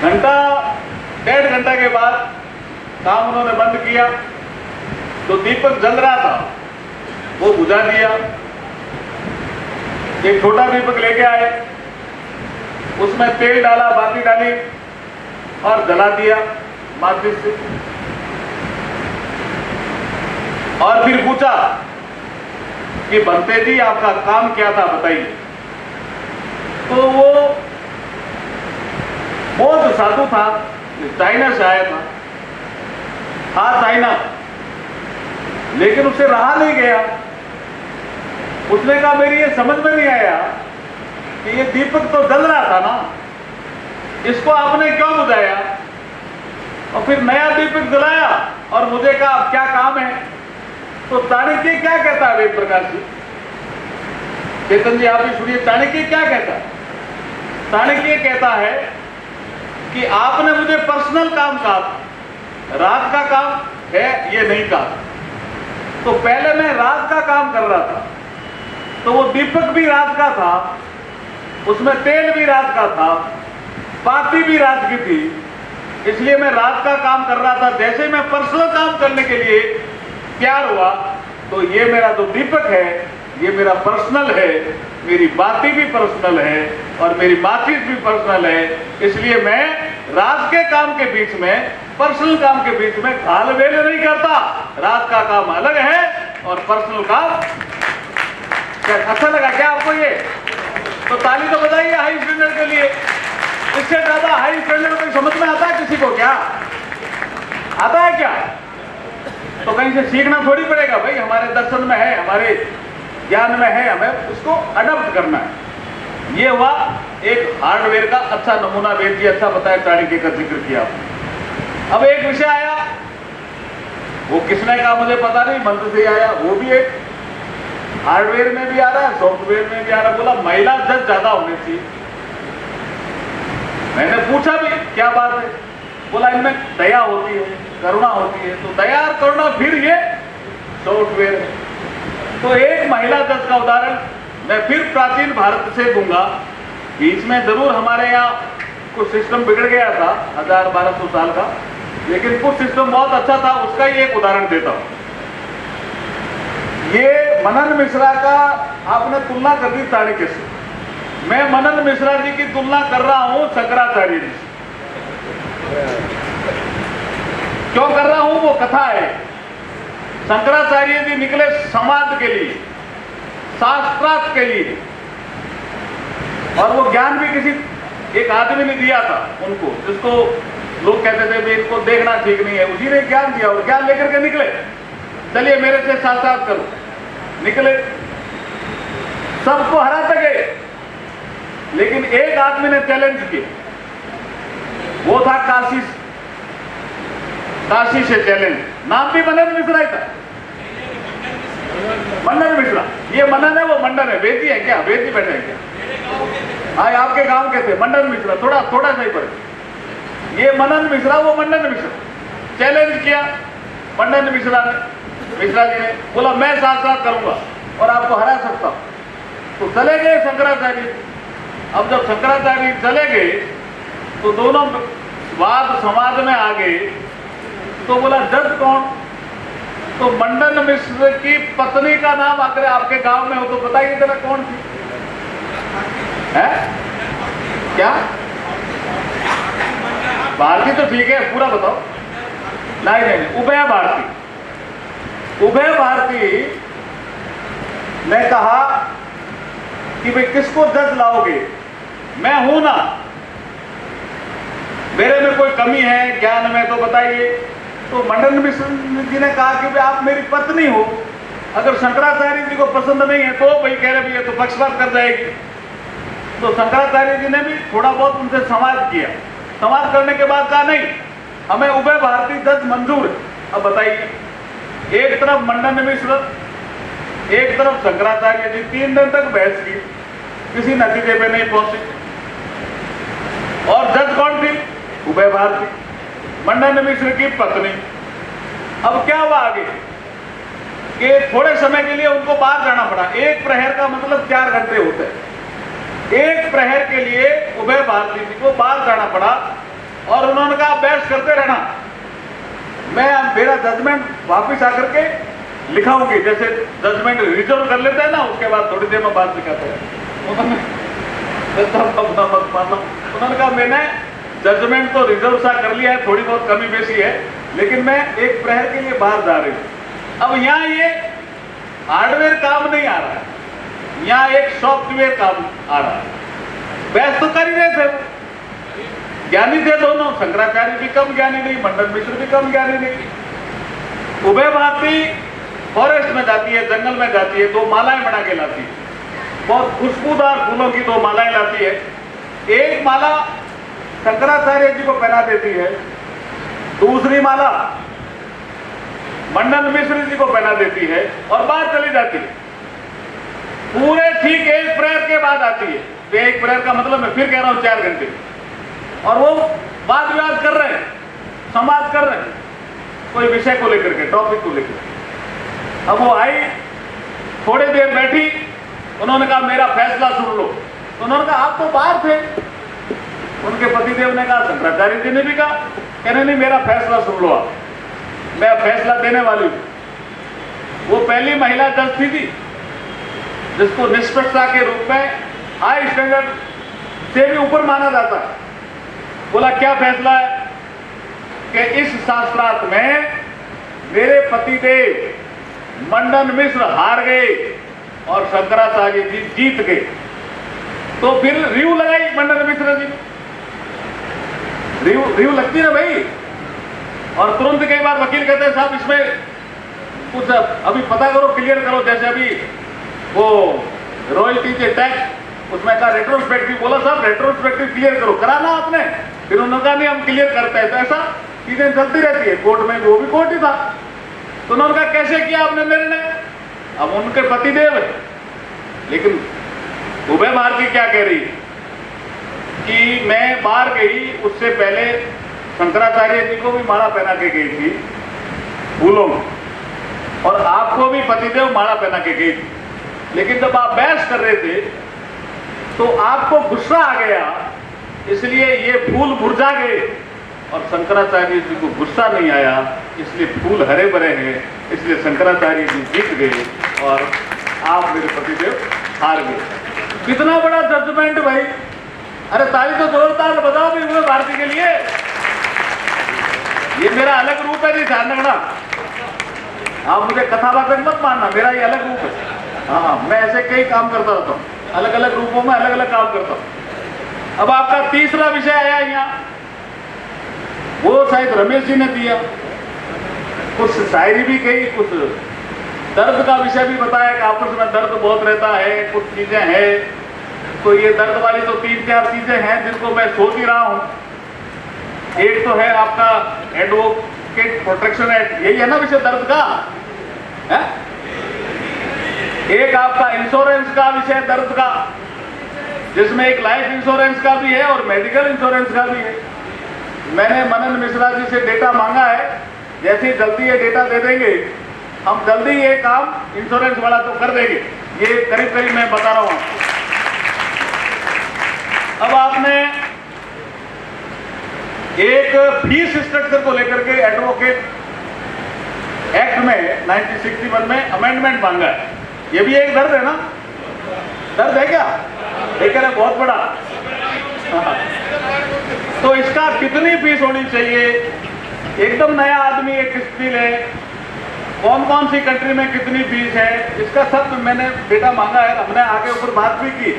घंटा 1.5 घंटा के बाद काम उन्होंने बंद किया, तो दीपक जल रहा था वो बुझा दिया। एक छोटा दीपक लेके आए, उसमें तेल डाला, बाती डाली और जला दिया माचिस से। और फिर पूछा कि बनते जी आपका काम क्या था बताइए। तो वो बहुत साधु था, चाइना से आया था, हाँ चाइना, लेकिन उसे रहा नहीं गया। उसने कहा मेरी ये समझ में नहीं आया कि ये दीपक तो जल रहा था ना, इसको आपने क्यों बुझाया? और फिर नया दीपक जलाया और मुझे कहा अब क्या काम है? तो चाणक्य क्या कहता है वेद प्रकाश जी? चेतन जी आप भी सुनिए, चाणक्य क्या कहता है? चाणक्य कहता है कि आपने मुझे पर्सनल काम कहा, रात का काम है ये नहीं कहा। तो पहले मैं रात का काम कर रहा था, तो वो दीपक भी रात का था, उसमें तेल भी रात का था, बाती भी रात की थी, इसलिए मैं रात का काम कर रहा था। जैसे मैं पर्सनल काम करने के लिए तैयार हुआ तो ये मेरा जो दीपक है ये मेरा पर्सनल है, मेरी बातें भी पर्सनल है और मेरी बातचीत भी पर्सनल है। इसलिए मैं रात के काम के बीच में, पर्सनल काम के बीच में घालमेल नहीं करता। रात का काम अलग है और पर्सनल काम। क्या अच्छा लगा क्या आपको ये? तो ताली तो बजाइए हाई स्टैंडर्ड के लिए। इससे ज्यादा हाई स्टैंडर्ड कोई समझ में आता है किसी को? क्या आता है क्या? तो कहीं से सीखना थोड़ी पड़ेगा भाई, हमारे दर्शन में है, हमारे ज्ञान में है, हमें उसको अडॉप्ट करना है। ये हुआ एक हार्डवेयर का अच्छा नमूना। वेद जी अच्छा बताया, चाणक्य का जिक्र किया। अब एक विषय आया, वो किसने कहा मुझे पता नहीं, मंत्र से आया। वो भी एक हार्डवेयर में भी आ रहा है, सॉफ्टवेयर में भी आ रहा है। बोला महिला जज ज्यादा होनी चाहिए। मैंने पूछा भी क्या बात है? बोला इनमें दया होती है, करुणा होती है। तो दया और करुणा फिर ये सॉफ्टवेयर है। तो एक महिला जज का उदाहरण मैं फिर प्राचीन भारत से दूंगा। बीच में जरूर हमारे यहाँ कुछ सिस्टम बिगड़ गया था 1000-1200 साल का, लेकिन कुछ सिस्टम बहुत अच्छा था। उसका ही एक उदाहरण देता हूं। ये मनन मिश्रा का आपने तुलना कर दी चाणक्य से। मैं मनन मिश्रा जी की तुलना कर रहा हूं शंकराचार्य जी से। क्यों कर रहा हूं? वो कथा है। शंकराचार्य जी निकले समाज के लिए, शास्त्रार्थ के लिए, और वो ज्ञान भी किसी एक आदमी ने दिया था उनको, जिसको लोग कहते थे भी इनको देखना ठीक नहीं है। उसी ने ज्ञान दिया और ज्ञान लेकर के निकले, चलिए मेरे से शास्त्रार्थ करो। निकले, सबको हराते गए, लेकिन एक आदमी ने चैलेंज किया। वो था काशी से चैलेंज। नाम भी मनन मिश्रा ही था। मनन मिश्रा, ये मनन है वो मंडन है। वेदी है क्या? वेदी बैठे हैं क्या? हाँ, आपके गांव के थे मनन मिश्रा, थोड़ा सही पड़े। ये मनन मिश्रा वो मंडन मिश्रा। चैलेंज किया मंडन मिश्रा जी ने। बोला मैं साथ करूंगा और आपको हरा सकता हूं। तो चले गए शंकराचार्य। अब जब शंकराचार्य चले गए तो दोनों वाद समाज में आ गए। तो बोला जज कौन? तो मंडन मिश्र की पत्नी का नाम अगर आपके गांव में हो तो बताइए जरा कौन थी? है क्या? भारती तो ठीक है, पूरा बताओ। नहीं, उभय भारती। उभय भारती ने कहा कि भाई किसको जज लाओगे? मैं हूं ना, मेरे में कोई कमी है ज्ञान में तो बताइए। तो मंडन मिश्र जी ने कहा कि भाई आप मेरी पत्नी हो, अगर शंकराचार्य जी को पसंद नहीं है तो भाई कह रहे भैया तो पक्षपात कर जाएगी। तो शंकराचार्य जी ने भी थोड़ा बहुत उनसे संवाद किया। संवाद करने के बाद कहा नहीं, हमें उभय भारती जज मंजूर है। अब बताइए, एक तरफ मंडन मिश्र, एक तरफ शंकराचार्य जी। 3 दिन तक बहस की, किसी नतीजे पे नहीं पहुंचे। और जज कौन थी? उभय भारती, मंडन मिश्र की पत्नी। अब क्या हुआ आगे कि थोड़े समय के लिए उनको बाहर जाना पड़ा। एक प्रहर का मतलब 4 घंटे होते हैं। एक प्रहर के लिए उभय भारती जी को बाहर जाना पड़ा और उन्होंने कहा बहस करते रहना, मैं मेरा जजमेंट वापिस आकर के लिखाऊंगी। जैसे जजमेंट रिजर्व कर लेते हैं ना, उसके बाद थोड़ी देर में बात लिखाते हैं। उन्होंने कहा मैंने जजमेंट तो रिजर्व सा कर लिया है, थोड़ी बहुत कमी बेसी है, लेकिन मैं एक प्रहर के लिए बाहर जा रही हूं। अब यहां ये हार्डवेयर काम नहीं आ रहा है, यहां एक सॉफ्टवेयर काम आ रहा है। बहस तो कर ही रहे थे, ज्ञानी थे दोनों। शंकराचार्य भी कम ज्ञानी नहीं, मंडन मिश्र भी कम ज्ञानी नहीं। उभय भारती फॉरेस्ट में जाती है, जंगल में जाती है, 2 मालाएं बना के लाती है। बहुत खुशबूदार फूलों की 2 मालाएं लाती है। एक माला शंकराचार्य जी को पहना देती है, दूसरी माला मंडन मिश्र जी को पहना देती है और बाहर चली जाती है। पूरे ठीक 1 प्रहर के बाद आती है। तो 1 प्रहर का मतलब मैं फिर कह रहा हूं 4 घंटे। और वो वाद विवाद कर रहे हैं, संवाद कर रहे हैं कोई विषय को लेकर के, टॉपिक को लेकर। अब वो आई, थोड़ी देर बैठी, उन्होंने कहा मेरा फैसला सुन लो। तो उन्होंने कहा आप तो बाहर थे। उनके पतिदेव ने कहा, शंकराचार्य जी ने भी कहा कहने नहीं मेरा फैसला सुन लो आप, मैं फैसला देने वाली हूं। वो पहली महिला जज थी जिसको निष्पक्षता के रूप में हाई स्टैंडर्ड से भी ऊपर माना जाता है। बोला क्या फैसला है कि इस शास्त्रार्थ में मेरे पतिदेव मंडन मिश्र हार गए और शंकराचार्य जी जीत गए। तो फिर रिव्यू लगाई मंडन मिश्र जी, रिव्यू लगती ना भाई। और तुरंत कई बार वकील कहते हैं साहब इसमें कुछ अभी पता करो, क्लियर करो। जैसे अभी वो रॉयल्टी के टैक्स उसमें कहा रेट्रोस्पेक्टिव, बोला साहब रेट्रोस्पेक्टिव क्लियर करो, कराना आपने। फिर उन्होंने कहा नहीं हम क्लियर करते हैं। तो ऐसा चीजें चलती रहती है कोर्ट में, वो भी कोर्ट ही था। तो उन्होंने कहा कैसे किया आपने निर्णय? अब उनके पतिदेव है, लेकिन उभय भारती क्या कह रही है कि मैं बाहर गई, उससे पहले शंकराचार्य जी को भी माला पहना के गई थी फूलों में, और आपको भी पतिदेव माला पहना के गई थी। लेकिन जब आप बहस कर रहे थे तो आपको गुस्सा आ गया, इसलिए ये फूल मुरझा गए, और शंकराचार्य जी को गुस्सा नहीं आया, इसलिए फूल हरे भरे हैं, इसलिए शंकराचार्य जी जीत गए और आप मेरे पतिदेव हार गए। कितना बड़ा जजमेंट भाई! अरे ताली तो जोरदार बजाओ भी उभय भारती के लिए। ये मेरा अलग रूप है, नहीं ध्यान रखना, आप मुझे कथावाचक मत मानना, मेरा ये अलग रूप है। हाँ, मैं ऐसे कई काम करता रहता हूँ, अलग अलग रूपों में अलग अलग काम करता हूँ। अब आपका तीसरा विषय आया यहाँ, वो शायद रमेश जी ने दिया, कुछ शायरी भी कही, कुछ दर्द का विषय भी बताया कि आपस में दर्द बहुत रहता है, कुछ चीजें हैं। तो ये दर्द वाली तो 3-4 चीजें हैं जिनको मैं सोच ही रहा हूं। एक तो है आपका एडवोकेट प्रोटेक्शन एक्ट, यही है ना विषय दर्द का है? एक आपका इंश्योरेंस का विषय दर्द का, जिसमें एक लाइफ इंश्योरेंस का भी है और मेडिकल इंश्योरेंस का भी है। मैंने मनन मिश्रा जी से डेटा मांगा है, जैसे ही जल्दी ये डेटा दे देंगे हम जल्दी ये काम इंश्योरेंस वाला तो कर देंगे। ये करीब करीब मैं बता रहा हूं आपको। अब आपने एक फीस स्ट्रक्चर को लेकर के एडवोकेट एक्ट में 1961 में अमेंडमेंट मांगा है। ये भी एक दर्द है ना? दर्द है क्या? लेकिन है बहुत बड़ा। तो इसका कितनी फीस होनी चाहिए? एकदम नया आदमी एक स्किल है, कौन कौन सी कंट्री में कितनी फीस है, इसका सब मैंने डेटा मांगा है। हमने आगे ऊपर बात भी की।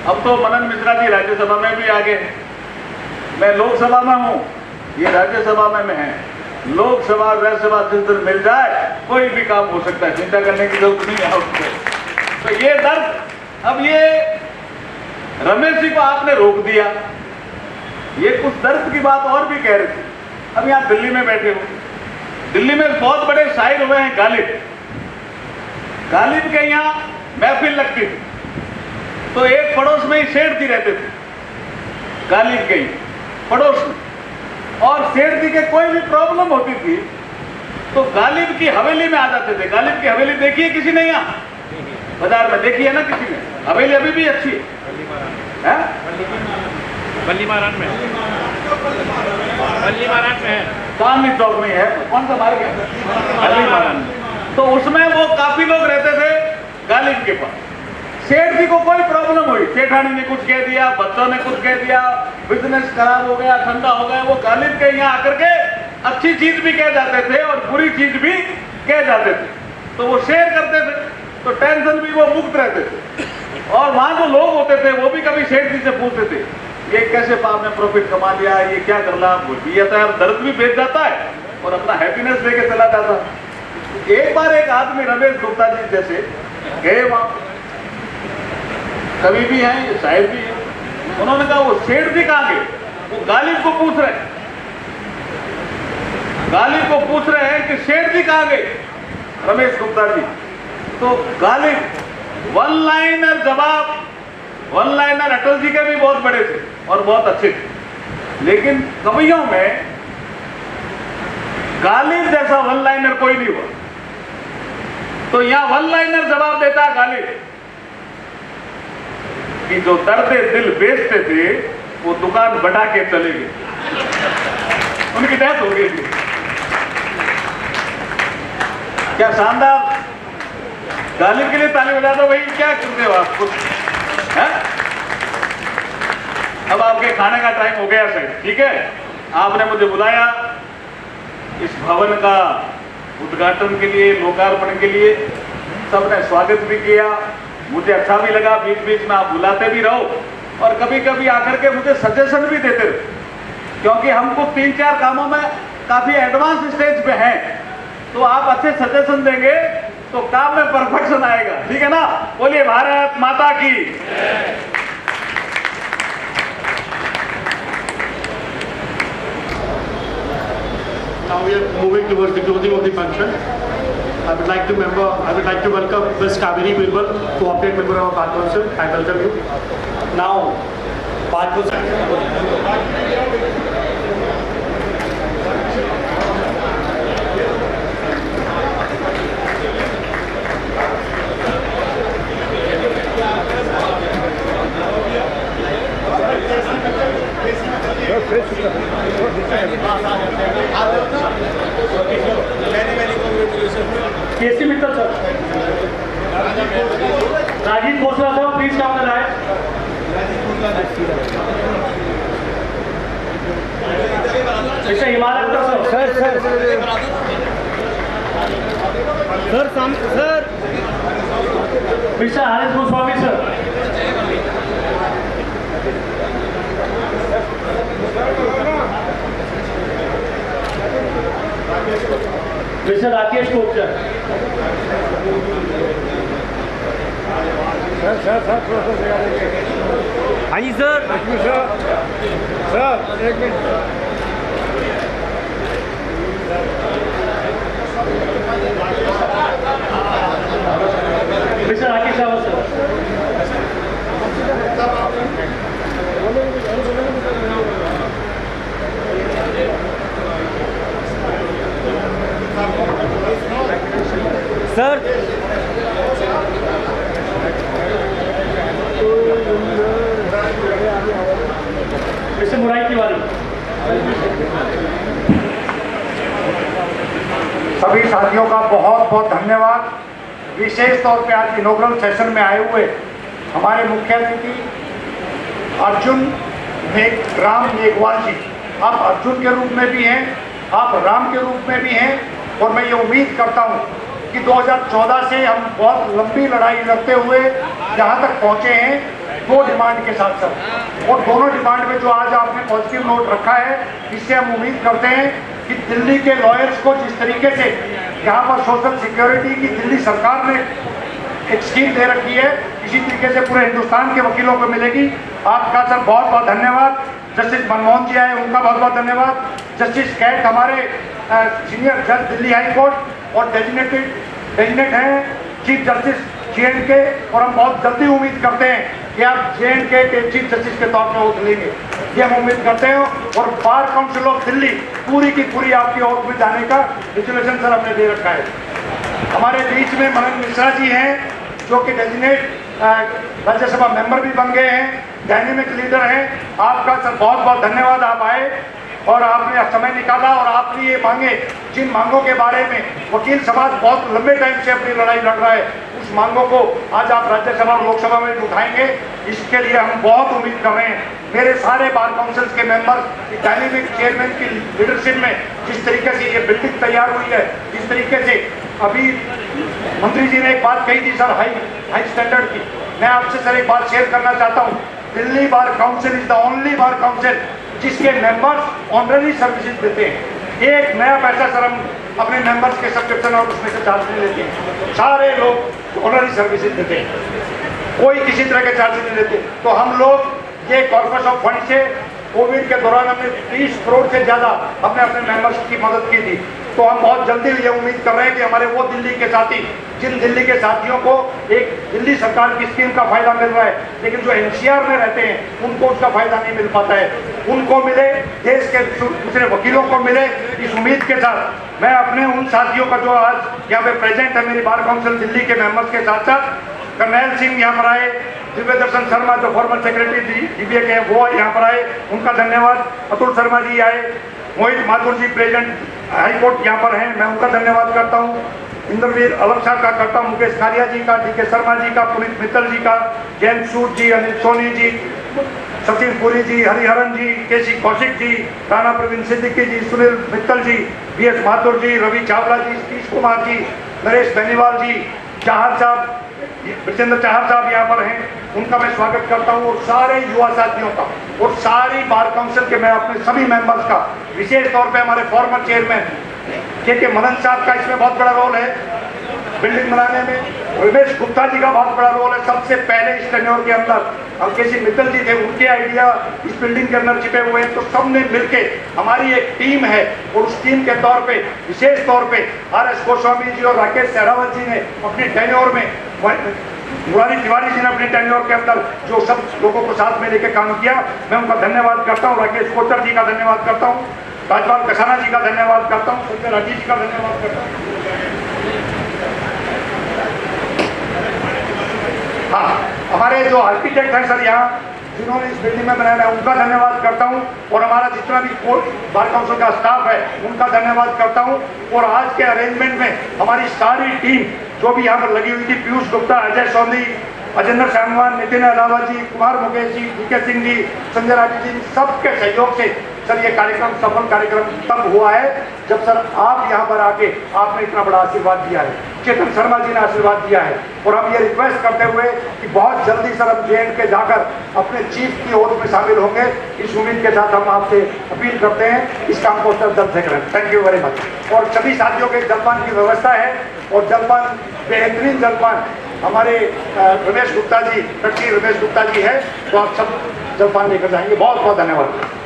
अब तो मनन मिश्रा जी राज्यसभा में भी आगे, मैं लोकसभा में हूं, ये राज्यसभा में मैं है। लोकसभा राज्यसभा जिस दिन मिल जाए कोई भी काम हो सकता है, चिंता करने की जरूरत नहीं है उसको। तो ये दर्द, अब ये रमेश जी को आपने रोक दिया, ये कुछ दर्द की बात और भी कह रहे थे। अब यहाँ दिल्ली में बैठे हो, दिल्ली में बहुत बड़े शायर हुए हैं गालिब। गालिब के यहाँ महफिल लगती थी, तो एक पड़ोस में ही सेठ जी रहते थे, गालिब के पड़ोस में। और सेठ जी के कोई भी प्रॉब्लम होती थी तो गालिब की हवेली में आ जाते थे। गालिब की हवेली देखी है किसी ने? यहाँ बाजार में देखी है ना किसी ने? हवेली अभी भी अच्छी है, बल्ली महाराज में, बल्ली महाराज में है, चांदनी चौक में है, कौन सा मार्ग है? बल्ली महाराज में। तो उसमें वो काफी लोग रहते थे गालिब के पास। सेठ जी को कोई प्रॉब्लम हुई, सेठानी ने कुछ कह दिया, बच्चों ने कुछ कह दिया, बिजनेस खराब हो गया, ठंडा हो गया, वो गालिब के यहाँ आकर के अच्छी चीज भी कह जाते थे और बुरी चीज भी कह जाते थे। तो वो शेयर करते थे, तो टेंशन भी वो मुक्त रहते थे। और वहां जो लोग होते थे वो भी कभी सेठ जी से पूछते थे ये कैसे आपने प्रॉफिट कमा लिया, ये क्या कर ला, ये तो यार दर्द भी बेच जाता है और अपना हैप्पीनेस लेके चला जाता। एक बार एक आदमी रमेश गुप्ता जी जैसे गए वहां, कवि भी हैं, ये शायर भी हैं। उन्होंने कहा वो सेठ जी कहाँ गए? वो गालिब को पूछ रहे हैं, गालिब को पूछ रहे हैं कि सेठ जी कहाँ गए रमेश गुप्ता जी। तो गालिब वन लाइनर जवाब, वन लाइनर अटल जी के भी बहुत बड़े थे और बहुत अच्छे थे, लेकिन कवियों में गालिब जैसा वन लाइनर कोई नहीं हुआ। तो यहां वन लाइनर जवाब देता है गालिब कि जो दर्द दिल बेचते थे वो दुकान बढ़ा के चले गए। उनकी डेथ हो गई थी। क्या शानदार, गालिब के लिए ताली बजा दो भाई। क्या करते हो आप कुछ हैं? अब आपके खाने का टाइम हो गया सर, ठीक है। आपने मुझे बुलाया इस भवन का उद्घाटन के लिए, लोकार्पण के लिए, सबने स्वागत भी किया, मुझे अच्छा भी लगा। बीच बीच में आप बुलाते भी रहो और कभी कभी आकर के मुझे सजेशन भी देते रहो, क्योंकि हमको 3-4 कामों में काफी एडवांस स्टेज पे हैं, तो आप अच्छे सजेशन देंगे तो काम में परफेक्शन आएगा, ठीक है ना। बोलिए भारत माता की। Now we are moving towards the closing of the function. I would like to welcome Ms. Kaveri Birbal, co-operative member of our Bar Council. I welcome you. Now, Bar KC Mittal sir. Rajiv Khosla sir, please come to the dais. Mr. Himalakar sir. Sir Mr. Haris Goswami sir. Mr. Rakesh Kochar. हाँ जी sir. Sir एक minute. Mr. Rakesh Rawat sir. Sir Mr. Murai Tiwari. सभी साथियों का बहुत बहुत धन्यवाद। विशेष तौर पे आज इनॉग्रल सेशन में आए हुए हमारे मुख्य अतिथि अर्जुन राम मेघवाल जी, आप अर्जुन के रूप में भी हैं, आप राम के रूप में भी हैं, और मैं ये उम्मीद करता हूँ कि 2014 से हम बहुत लंबी लड़ाई लड़ते हुए जहाँ तक पहुँचे हैं 2 डिमांड के साथ साथ, और दोनों डिमांड में जो आज आपने पॉजिटिव नोट रखा है, इससे हम उम्मीद करते हैं कि दिल्ली के लॉयर्स को जिस तरीके से यहाँ पर सोशल सिक्योरिटी की दिल्ली सरकार ने एक स्कीम दे रखी है, इसी तरीके से पूरे हिंदुस्तान के वकीलों को मिलेगी। आपका सर बहुत बहुत धन्यवाद। जस्टिस मनमोहन जी आए, उनका बहुत बहुत धन्यवाद। जस्टिस कैट हमारे सीनियर जज दिल्ली हाई कोर्ट और डेजिग्नेट हैं चीफ जस्टिस JNK, और हम बहुत जल्दी उम्मीद करते हैं कि आप JNK के चीफ जस्टिस के तौर पर ओथ लेंगे, ये हम उम्मीद करते हैं। और बार काउंसिल ऑफ दिल्ली पूरी की पूरी आपकी ओथ में जाने का रिजोल्यूशन सर हमने दे रखा है। हमारे बीच में मनन मिश्रा जी हैं, जो कि डेजिग्नेट राज्यसभा मेंबर भी बन गए हैं, डायनेमिक लीडर हैं। आपका सर बहुत बहुत धन्यवाद, आप आए और आपने समय निकाला और आपने ये मांगे, जिन मांगों के बारे में वकील समाज बहुत लंबे टाइम से अपनी लड़ाई लड़ रहा है, उस मांगों को आज आप राज्यसभा और लोकसभा में उठाएंगे, इसके लिए हम बहुत उम्मीद कर रहे हैं। मेरे सारे बार काउंसिल के मेंबर्स डायनेमिक चेयरमैन की लीडरशिप में जिस तरीके से ये बिल्डिंग तैयार हुई है, जिस तरीके से अभी मंत्री जी ने एक बात कही थी सर, हाई स्टैंडर्ड की, मैं आपसे सर एक बात शेयर करना चाहता हूँ। Delhi bar council is the only bar council जिसके मेंबर्स ऑनररी सर्विसेज देते हैं। एक नया पैसा सर हम अपने मेंबर्स के सब्सक्रिप्शन और उसमें से चार्ज नहीं लेते हैं, सारे लोग ऑनररी सर्विसेज देते हैं, कोई किसी तरह के चार्ज नहीं लेते। तो हम लोग ये कॉर्पस ऑफ फंड से कोविड के दौरान हमने 30 करोड़ से ज़्यादा अपने मेंबर्स की मदद की थी। तो हम बहुत जल्दी ये उम्मीद कर रहे हैं कि हमारे वो दिल्ली के साथी, जिन दिल्ली के साथियों को एक दिल्ली सरकार की स्कीम का फायदा मिल रहा है, लेकिन जो NCR में रहते हैं उनको उसका फायदा नहीं मिल पाता है, उनको मिले, देश के दूसरे वकीलों को मिले, इस उम्मीद के साथ मैं अपने उन साथियों का जो आज यहाँ पे प्रेजेंट है मेरी बार काउंसिल दिल्ली के मेंबर्स के साथ साथ, करनैल सिंह यहाँ पर आए, दिव्य दर्शन शर्मा जो फॉर्मर सेक्रेटरी डीबीए के हैं वो यहाँ पर आए, उनका धन्यवाद। अतुल शर्मा जी आए, मोहित माथुर जी प्रेजेंट हाईकोर्ट यहाँ पर हैं, मैं उनका धन्यवाद करता हूँ। इंद्रवीर अलग शाह का करता हूँ, मुकेश कारिया जी का, डी के शर्मा जी का, पुनीत मित्तल जी का, जैन सूद जी, अनिल सोनी जी, सचिन पुरी जी, हरिहरन जी, केसी कौशिक जी, राणा प्रवीण सिद्दीकी जी, सुनील मित्तल जी, बीएस माथुर जी, रवि चावला जी, सतीश कुमार जी, नरेश बेनीवाल जी, चाहर साहब, ब्रजेंद्र चाहर साहब यहाँ पर हैं, उनका मैं स्वागत करता हूँ। और सारे युवा साथियों का और सारी बार काउंसिल के मैं अपने सभी मेंबर्स का, विशेष तौर पे हमारे फॉर्मर चेयरमैन के मनन साहब का इसमें बहुत बड़ा रोल है बिल्डिंग बनाने में। रमेश गुप्ता जी का बहुत बड़ा रोल है। सबसे पहले इस टेन्योर के अंदर हम केसी मित्तल जी थे, उनके आइडिया इस बिल्डिंग के अंदर छिपे हुए हैं। तो सबने मिलके हमारी एक टीम है और उस टीम के तौर पे विशेष तौर पे RS गोस्वामी जी और राकेश सहरावत जी ने अपने टेन्योर में, मुरारी तिवारी जी ने अपने टेन्योर के अंदर जो सब लोगों को साथ में लेके काम किया, मैं उनका धन्यवाद करता हूँ। राकेश कोटर जी का धन्यवाद करता हूँ, राजपाल कसाना जी का धन्यवाद करता हूँ, संजय राठी जी का धन्यवाद करता हूँ। हाँ, हमारे जो आर्किटेक्ट हैं सर यहाँ जिन्होंने इस बिल्डिंग में बनाया, मैं उनका धन्यवाद करता हूँ। और हमारा जितना भी बार काउंसिल का स्टाफ है उनका धन्यवाद करता हूँ। और आज के अरेंजमेंट में हमारी सारी टीम जो भी यहाँ पर लगी हुई थी, पीयूष गुप्ता, अजय सोनी, अजेंद्र शानवान, नितिन अलावा जी, कुमार मुकेश जी, DK सिंह जी, संजय राठी जी, सबके सहयोग से सर ये कार्यक्रम सफल कार्यक्रम तब हुआ है जब सर आप यहाँ पर आके आपने इतना बड़ा आशीर्वाद दिया है, चेतन शर्मा जी ने आशीर्वाद दिया है। और हम ये रिक्वेस्ट करते हुए कि बहुत जल्दी सर हम JNK जाकर अपने चीफ की ओर में शामिल होंगे, इस उम्मीद के साथ हम आपसे अपील करते हैं इस काम को सर जल्द से करें। Thank you very much. और सभी साथियों के जलपान की व्यवस्था है और जलपान बेहतरीन जलपान हमारे रमेश गुप्ता जी, ट्रस्टी रमेश गुप्ता जी है, तो आप सब जलपान लेकर जाएंगे। बहुत बहुत धन्यवाद।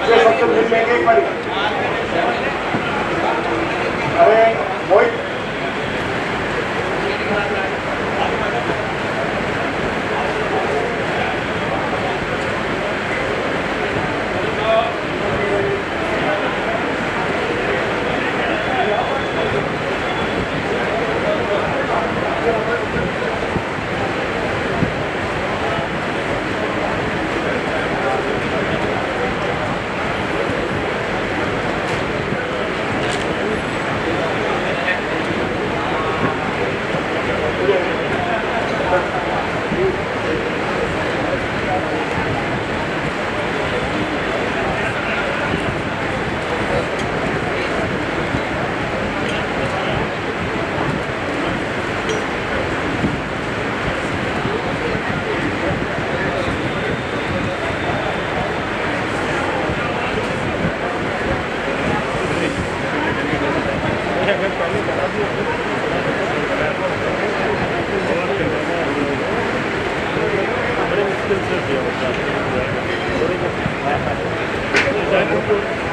ये सबसे मिल लेंगे एक बार। अरे मोहित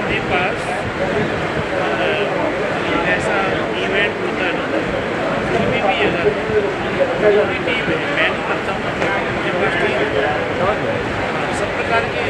के पास ऐसा इवेंट होता है ना, उसमें भी ये पूरी टीम है, मैं नहीं करता हूँ, टीम है सब प्रकार के।